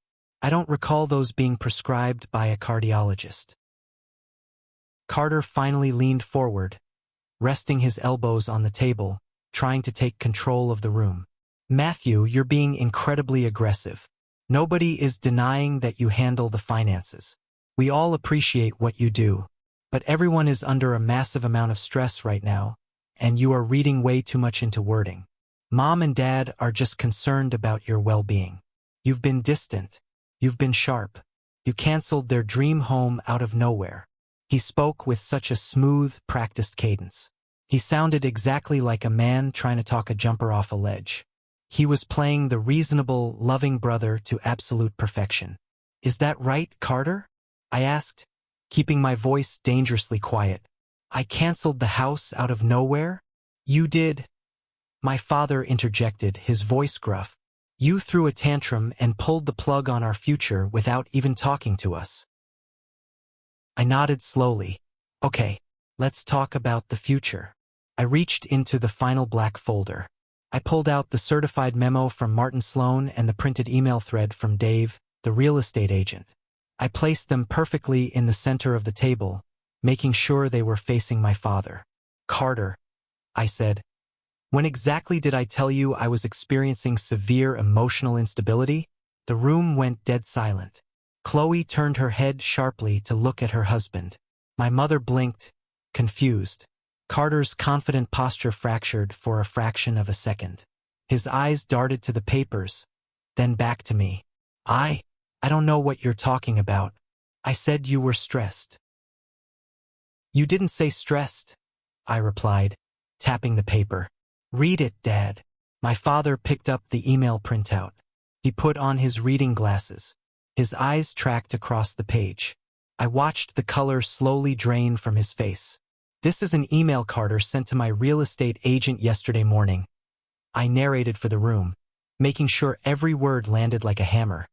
I don't recall those being prescribed by a cardiologist. Carter finally leaned forward, resting his elbows on the table, trying to take control of the room. Matthew, you're being incredibly aggressive. Nobody is denying that you handle the finances. We all appreciate what you do, but everyone is under a massive amount of stress right now, and you are reading way too much into wording. Mom and Dad are just concerned about your well-being. You've been distant. You've been sharp. You canceled their dream home out of nowhere. He spoke with such a smooth, practiced cadence. He sounded exactly like a man trying to talk a jumper off a ledge. He was playing the reasonable, loving brother to absolute perfection. Is that right, Carter? I asked, keeping my voice dangerously quiet. I canceled the house out of nowhere? You did. My father interjected, his voice gruff. You threw a tantrum and pulled the plug on our future without even talking to us. I nodded slowly. Okay, let's talk about the future. I reached into the final black folder. I pulled out the certified memo from Martin Sloan and the printed email thread from Dave, the real estate agent. I placed them perfectly in the center of the table, making sure they were facing my father. Carter, I said, when exactly did I tell you I was experiencing severe emotional instability? The room went dead silent. Chloe turned her head sharply to look at her husband. My mother blinked, confused. Carter's confident posture fractured for a fraction of a second. His eyes darted to the papers, then back to me. I don't know what you're talking about. I said you were stressed. You didn't say stressed, I replied, tapping the paper. Read it, Dad. My father picked up the email printout. He put on his reading glasses. His eyes tracked across the page. I watched the color slowly drain from his face. This is an email Carter sent to my real estate agent yesterday morning. I narrated for the room, making sure every word landed like a hammer.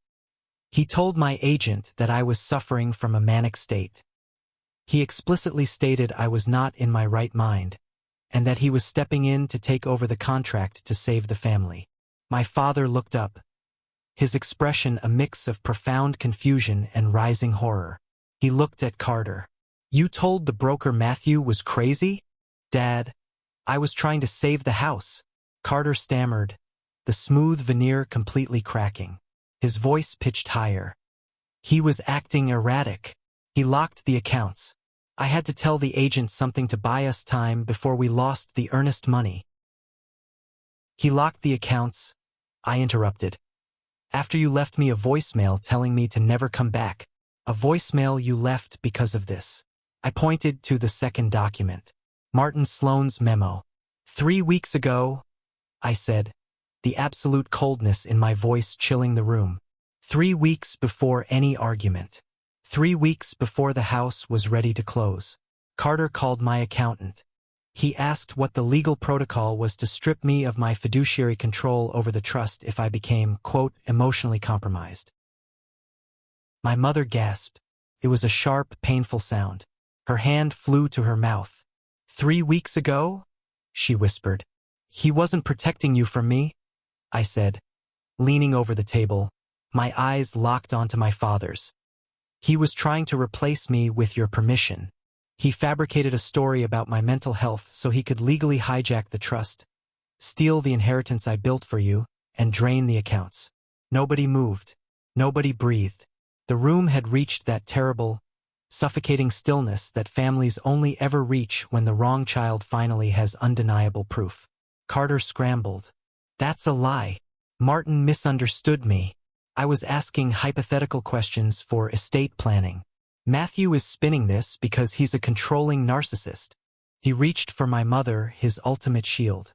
He told my agent that I was suffering from a manic state. He explicitly stated I was not in my right mind, and that he was stepping in to take over the contract to save the family. My father looked up, his expression a mix of profound confusion and rising horror. He looked at Carter. You told the broker Matthew was crazy? Dad, I was trying to save the house. Carter stammered, the smooth veneer completely cracking. His voice pitched higher. He was acting erratic. He locked the accounts. I had to tell the agent something to buy us time before we lost the earnest money. He locked the accounts, I interrupted. After you left me a voicemail telling me to never come back. A voicemail you left because of this. I pointed to the second document. Martin Sloan's memo. 3 weeks ago, I said, the absolute coldness in my voice chilling the room. 3 weeks before any argument. 3 weeks before the house was ready to close. Carter called my accountant. He asked what the legal protocol was to strip me of my fiduciary control over the trust if I became, quote, emotionally compromised. My mother gasped. It was a sharp, painful sound. Her hand flew to her mouth. 3 weeks ago? She whispered. He wasn't protecting you from me? I said, leaning over the table, my eyes locked onto my father's. He was trying to replace me with your permission. He fabricated a story about my mental health so he could legally hijack the trust, steal the inheritance I built for you, and drain the accounts. Nobody moved. Nobody breathed. The room had reached that terrible, suffocating stillness that families only ever reach when the wrong child finally has undeniable proof. Carter scrambled. That's a lie. Martin misunderstood me. I was asking hypothetical questions for estate planning. Matthew is spinning this because he's a controlling narcissist. He reached for my mother, his ultimate shield.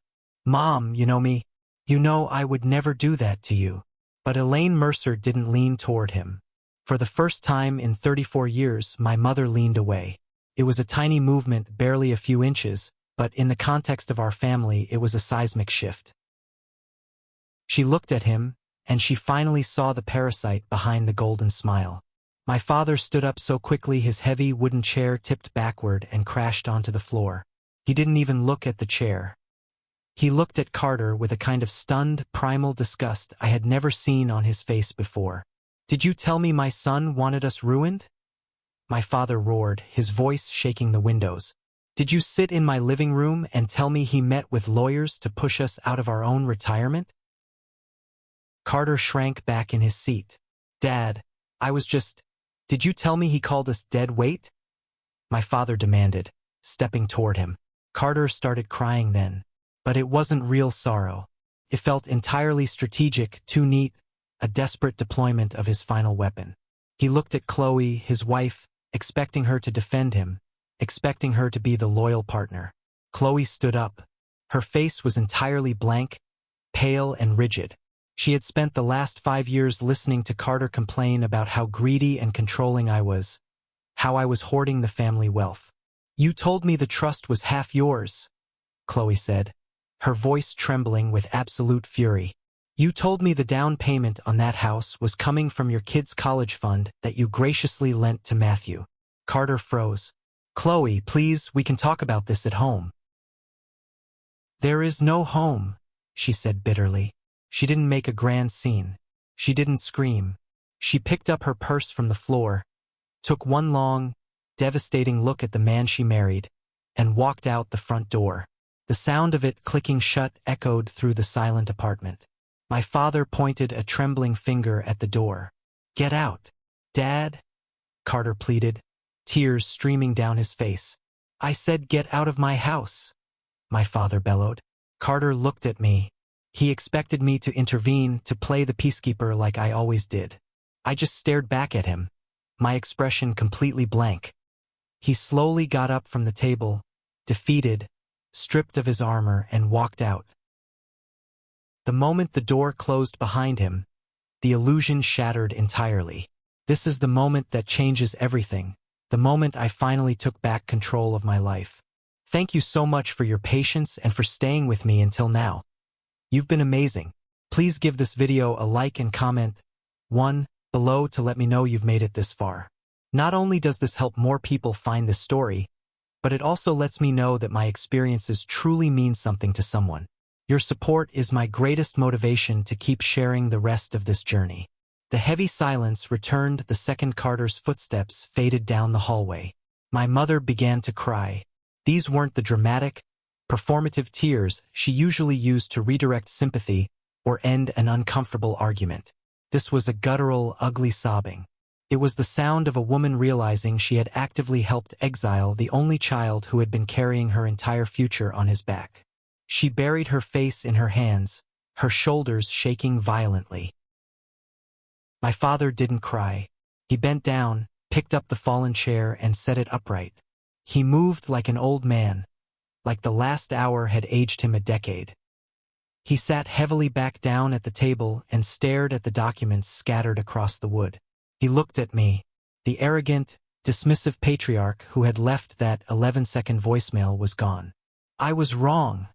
Mom, you know me. You know I would never do that to you. But Elaine Mercer didn't lean toward him. For the first time in 34 years, my mother leaned away. It was a tiny movement, barely a few inches, but in the context of our family, it was a seismic shift. She looked at him, and she finally saw the parasite behind the golden smile. My father stood up so quickly his heavy wooden chair tipped backward and crashed onto the floor. He didn't even look at the chair. He looked at Carter with a kind of stunned, primal disgust I had never seen on his face before. Did you tell me my son wanted us ruined? My father roared, his voice shaking the windows. Did you sit in my living room and tell me he met with lawyers to push us out of our own retirement? Carter shrank back in his seat. Dad, did you tell me he called us dead weight? My father demanded, stepping toward him. Carter started crying then. But it wasn't real sorrow. It felt entirely strategic, too neat, a desperate deployment of his final weapon. He looked at Chloe, his wife, expecting her to defend him, expecting her to be the loyal partner. Chloe stood up. Her face was entirely blank, pale and rigid. She had spent the last 5 years listening to Carter complain about how greedy and controlling I was, how I was hoarding the family wealth. You told me the trust was half yours, Chloe said, her voice trembling with absolute fury. You told me the down payment on that house was coming from your kids' college fund that you graciously lent to Matthew. Carter froze. Chloe, please, we can talk about this at home. There is no home, she said bitterly. She didn't make a grand scene. She didn't scream. She picked up her purse from the floor, took one long, devastating look at the man she married, and walked out the front door. The sound of it clicking shut echoed through the silent apartment. My father pointed a trembling finger at the door. Get out. Dad? Carter pleaded, tears streaming down his face. I said get out of my house, my father bellowed. Carter looked at me. He expected me to intervene, to play the peacekeeper like I always did. I just stared back at him, my expression completely blank. He slowly got up from the table, defeated, stripped of his armor, and walked out. The moment the door closed behind him, the illusion shattered entirely. This is the moment that changes everything, the moment I finally took back control of my life. Thank you so much for your patience and for staying with me until now. You've been amazing. Please give this video a like and comment one below to let me know you've made it this far. Not only does this help more people find this story, but it also lets me know that my experiences truly mean something to someone. Your support is my greatest motivation to keep sharing the rest of this journey. The heavy silence returned the second Carter's footsteps faded down the hallway. My mother began to cry. These weren't the dramatic, performative tears she usually used to redirect sympathy or end an uncomfortable argument. This was a guttural, ugly sobbing. It was the sound of a woman realizing she had actively helped exile the only child who had been carrying her entire future on his back. She buried her face in her hands, her shoulders shaking violently. My father didn't cry. He bent down, picked up the fallen chair, and set it upright. He moved like an old man, like the last hour had aged him a decade. He sat heavily back down at the table and stared at the documents scattered across the wood. He looked at me, the arrogant, dismissive patriarch who had left that 11-second voicemail was gone. "I was wrong,"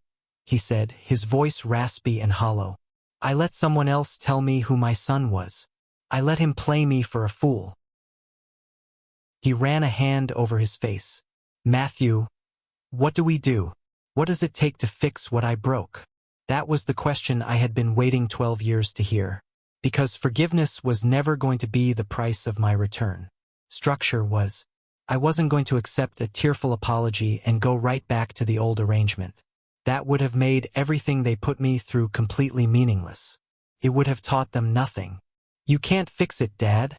he said, his voice raspy and hollow. "I let someone else tell me who my son was. I let him play me for a fool." He ran a hand over his face. "Matthew, what do we do? What does it take to fix what I broke?" That was the question I had been waiting 12 years to hear. Because forgiveness was never going to be the price of my return. Structure was. I wasn't going to accept a tearful apology and go right back to the old arrangement. That would have made everything they put me through completely meaningless. It would have taught them nothing. "You can't fix it, Dad,"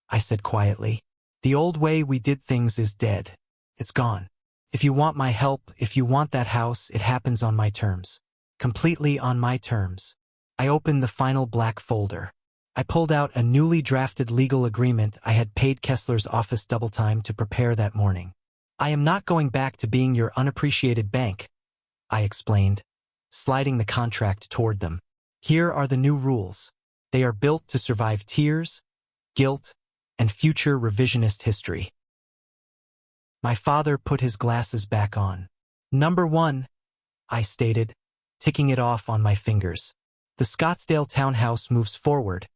I said quietly. "The old way we did things is dead. It's gone. If you want my help, if you want that house, it happens on my terms. Completely on my terms." I opened the final black folder. I pulled out a newly drafted legal agreement I had paid Kessler's office double time to prepare that morning. "I am not going back to being your unappreciated bank," I explained, sliding the contract toward them. "Here are the new rules. They are built to survive tears, guilt, and future revisionist history." My father put his glasses back on. "Number 1, I stated, ticking it off on my fingers. "The Scottsdale townhouse moves forward,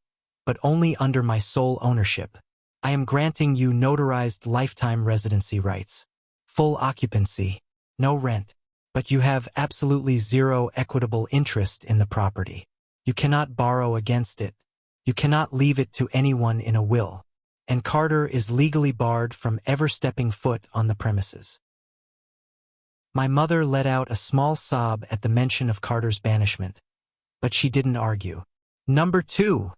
but only under my sole ownership. I am granting you notarized lifetime residency rights. Full occupancy, no rent, but you have absolutely zero equitable interest in the property. You cannot borrow against it. You cannot leave it to anyone in a will. And Carter is legally barred from ever stepping foot on the premises." My mother let out a small sob at the mention of Carter's banishment. But she didn't argue. "Number 2,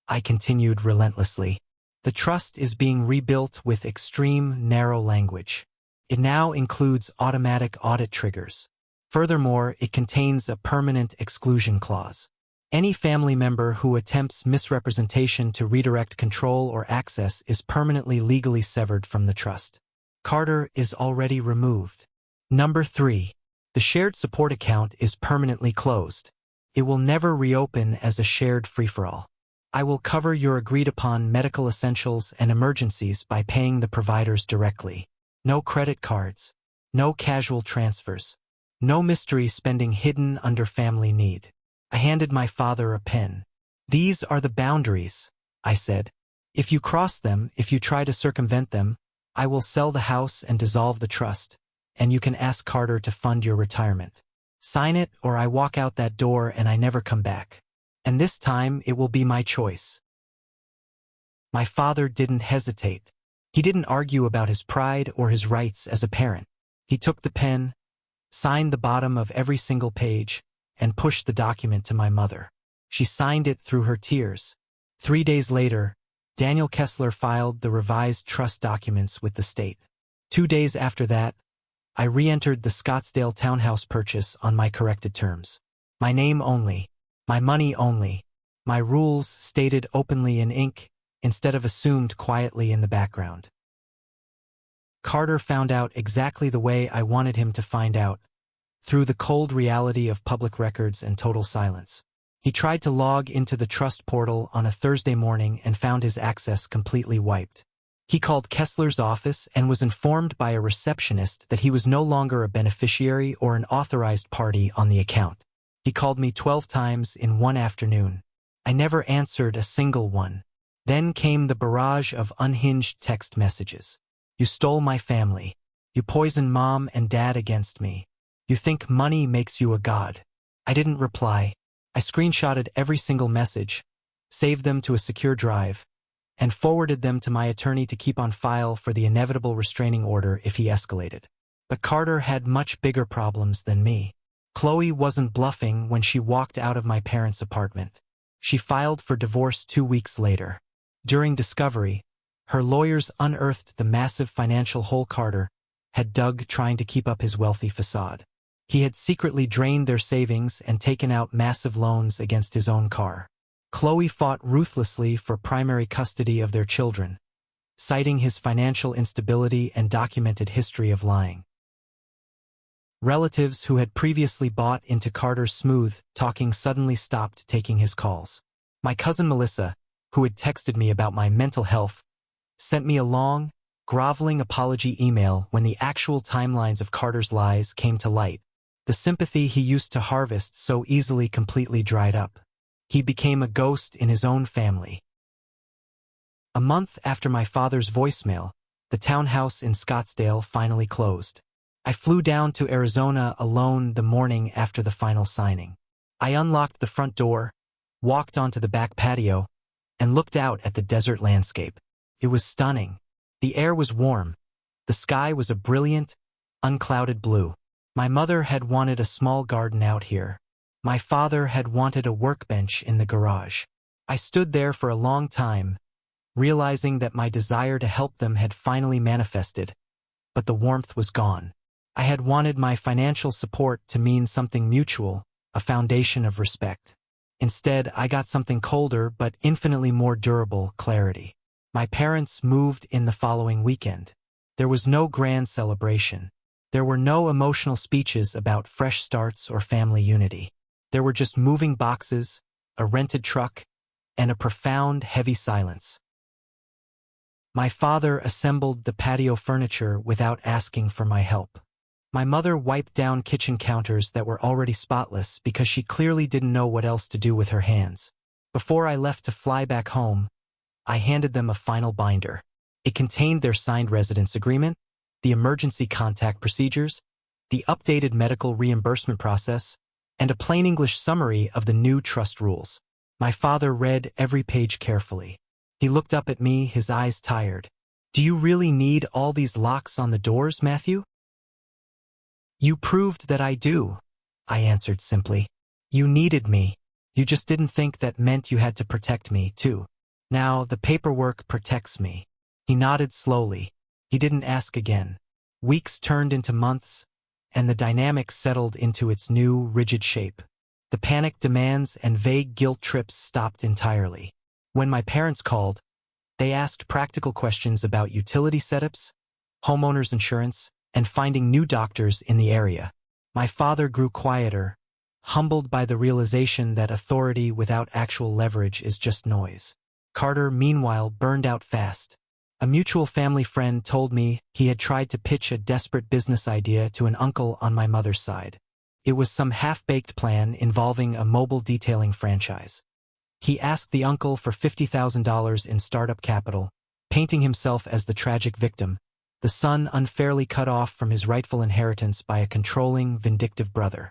I continued relentlessly. "The trust is being rebuilt with extreme, narrow language. It now includes automatic audit triggers. Furthermore, it contains a permanent exclusion clause. Any family member who attempts misrepresentation to redirect control or access is permanently legally severed from the trust. Carter is already removed. Number 3, the shared support account is permanently closed. It will never reopen as a shared free-for-all. I will cover your agreed-upon medical essentials and emergencies by paying the providers directly. No credit cards. No casual transfers. No mystery spending hidden under family need." I handed my father a pen. "These are the boundaries," I said. "If you cross them, if you try to circumvent them, I will sell the house and dissolve the trust, and you can ask Carter to fund your retirement. Sign it or I walk out that door and I never come back. And this time it will be my choice." My father didn't hesitate. He didn't argue about his pride or his rights as a parent. He took the pen, signed the bottom of every single page, and pushed the document to my mother. She signed it through her tears. 3 days later, Daniel Kessler filed the revised trust documents with the state. 2 days after that, I re-entered the Scottsdale townhouse purchase on my corrected terms. My name only, my money only, my rules stated openly in ink instead of assumed quietly in the background. Carter found out exactly the way I wanted him to find out, through the cold reality of public records and total silence. He tried to log into the trust portal on a Thursday morning and found his access completely wiped. He called Kessler's office and was informed by a receptionist that he was no longer a beneficiary or an authorized party on the account. He called me 12 times in one afternoon. I never answered a single one. Then came the barrage of unhinged text messages. "You stole my family. You poisoned Mom and Dad against me. You think money makes you a god." I didn't reply. I screenshotted every single message, saved them to a secure drive, and forwarded them to my attorney to keep on file for the inevitable restraining order if he escalated. But Carter had much bigger problems than me. Chloe wasn't bluffing when she walked out of my parents' apartment. She filed for divorce 2 weeks later. During discovery, her lawyers unearthed the massive financial hole Carter had dug trying to keep up his wealthy facade. He had secretly drained their savings and taken out massive loans against his own car. Chloe fought ruthlessly for primary custody of their children, citing his financial instability and documented history of lying. Relatives who had previously bought into Carter's smooth talking suddenly stopped taking his calls. My cousin Melissa, who had texted me about my mental health, sent me a long, groveling apology email when the actual timelines of Carter's lies came to light. The sympathy he used to harvest so easily completely dried up. He became a ghost in his own family. A month after my father's voicemail, the townhouse in Scottsdale finally closed. I flew down to Arizona alone the morning after the final signing. I unlocked the front door, walked onto the back patio, and looked out at the desert landscape. It was stunning. The air was warm. The sky was a brilliant, unclouded blue. My mother had wanted a small garden out here. My father had wanted a workbench in the garage. I stood there for a long time, realizing that my desire to help them had finally manifested, but the warmth was gone. I had wanted my financial support to mean something mutual, a foundation of respect. Instead, I got something colder but infinitely more durable: clarity. My parents moved in the following weekend. There was no grand celebration. There were no emotional speeches about fresh starts or family unity. There were just moving boxes, a rented truck, and a profound, heavy silence. My father assembled the patio furniture without asking for my help. My mother wiped down kitchen counters that were already spotless because she clearly didn't know what else to do with her hands. Before I left to fly back home, I handed them a final binder. It contained their signed residence agreement, the emergency contact procedures, the updated medical reimbursement process, and a plain English summary of the new trust rules. My father read every page carefully. He looked up at me, his eyes tired. "Do you really need all these locks on the doors, Matthew?" "You proved that I do," I answered simply. "You needed me. You just didn't think that meant you had to protect me, too. Now the paperwork protects me." He nodded slowly. He didn't ask again. Weeks turned into months, and the dynamic settled into its new, rigid shape. The panic demands and vague guilt trips stopped entirely. When my parents called, they asked practical questions about utility setups, homeowners insurance, and finding new doctors in the area. My father grew quieter, humbled by the realization that authority without actual leverage is just noise. Carter, meanwhile, burned out fast. A mutual family friend told me he had tried to pitch a desperate business idea to an uncle on my mother's side. It was some half-baked plan involving a mobile detailing franchise. He asked the uncle for $50,000 in startup capital, painting himself as the tragic victim, the son unfairly cut off from his rightful inheritance by a controlling, vindictive brother.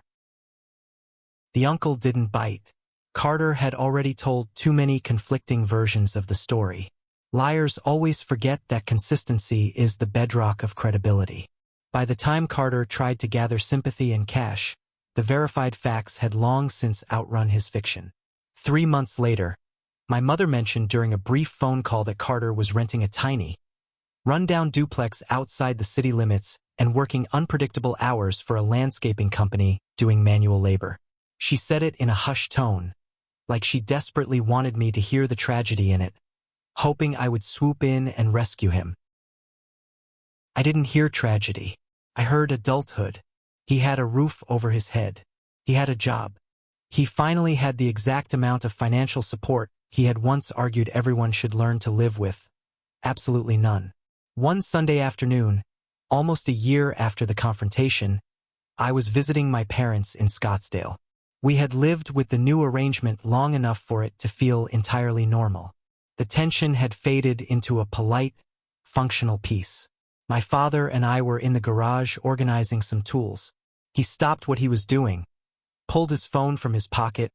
The uncle didn't bite. Carter had already told too many conflicting versions of the story. Liars always forget that consistency is the bedrock of credibility. By the time Carter tried to gather sympathy and cash, the verified facts had long since outrun his fiction. 3 months later, my mother mentioned during a brief phone call that Carter was renting a tiny, run-down duplex outside the city limits and working unpredictable hours for a landscaping company doing manual labor. She said it in a hushed tone, like she desperately wanted me to hear the tragedy in it, hoping I would swoop in and rescue him. I didn't hear tragedy. I heard adulthood. He had a roof over his head. He had a job. He finally had the exact amount of financial support he had once argued everyone should learn to live with. Absolutely none. One Sunday afternoon, almost a year after the confrontation, I was visiting my parents in Scottsdale. We had lived with the new arrangement long enough for it to feel entirely normal. The tension had faded into a polite, functional peace. My father and I were in the garage organizing some tools. He stopped what he was doing, pulled his phone from his pocket,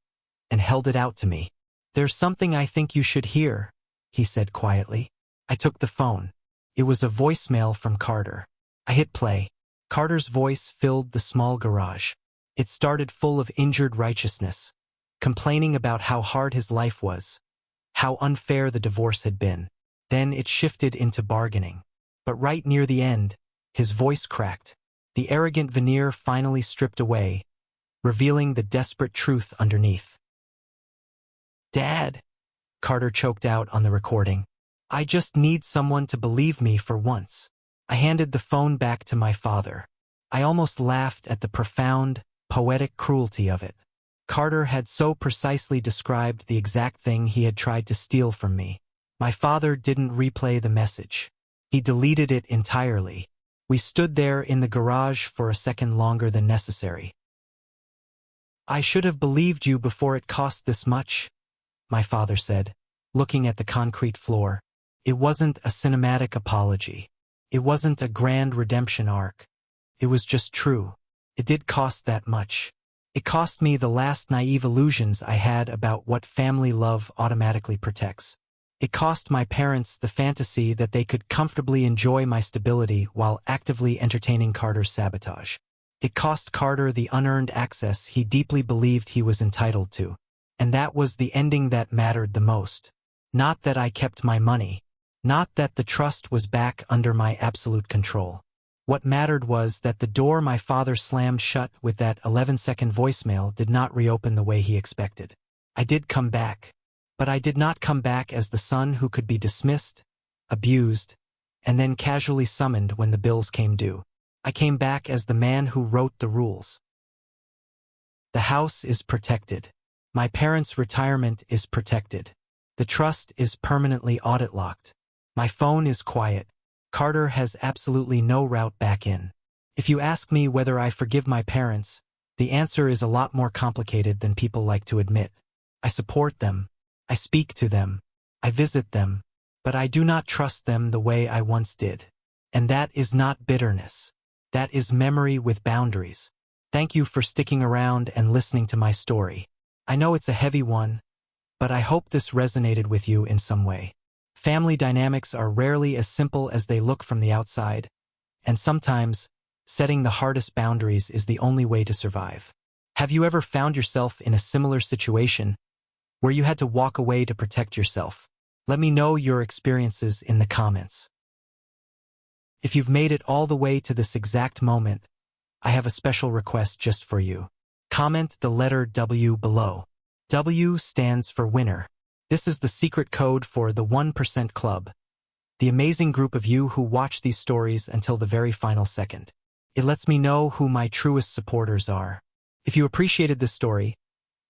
and held it out to me. "There's something I think you should hear," he said quietly. I took the phone. It was a voicemail from Carter. I hit play. Carter's voice filled the small garage. It started full of injured righteousness, complaining about how hard his life was, how unfair the divorce had been. Then it shifted into bargaining. But right near the end, his voice cracked. The arrogant veneer finally stripped away, revealing the desperate truth underneath. "Dad," Carter choked out on the recording, "I just need someone to believe me for once." I handed the phone back to my father. I almost laughed at the profound, poetic cruelty of it. Carter had so precisely described the exact thing he had tried to steal from me. My father didn't replay the message. He deleted it entirely. We stood there in the garage for a second longer than necessary. I should have believed you before it cost this much, my father said, looking at the concrete floor. It wasn't a cinematic apology. It wasn't a grand redemption arc. It was just true. It did cost that much. It cost me the last naive illusions I had about what family love automatically protects. It cost my parents the fantasy that they could comfortably enjoy my stability while actively entertaining Carter's sabotage. It cost Carter the unearned access he deeply believed he was entitled to. And that was the ending that mattered the most. Not that I kept my money. Not that the trust was back under my absolute control. What mattered was that the door my father slammed shut with that 11-second voicemail did not reopen the way he expected. I did come back. But I did not come back as the son who could be dismissed, abused, and then casually summoned when the bills came due. I came back as the man who wrote the rules. The house is protected. My parents' retirement is protected. The trust is permanently audit-locked. My phone is quiet. Carter has absolutely no route back in. If you ask me whether I forgive my parents, the answer is a lot more complicated than people like to admit. I support them. I speak to them. I visit them. But I do not trust them the way I once did. And that is not bitterness. That is memory with boundaries. Thank you for sticking around and listening to my story. I know it's a heavy one, but I hope this resonated with you in some way. Family dynamics are rarely as simple as they look from the outside, and sometimes, setting the hardest boundaries is the only way to survive. Have you ever found yourself in a similar situation where you had to walk away to protect yourself? Let me know your experiences in the comments. If you've made it all the way to this exact moment, I have a special request just for you. Comment the letter W below. W stands for winner. This is the secret code for the 1% Club, the amazing group of you who watch these stories until the very final second. It lets me know who my truest supporters are. If you appreciated this story,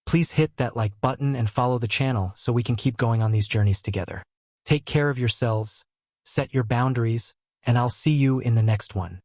please hit that like button and follow the channel so we can keep going on these journeys together. Take care of yourselves, set your boundaries, and I'll see you in the next one.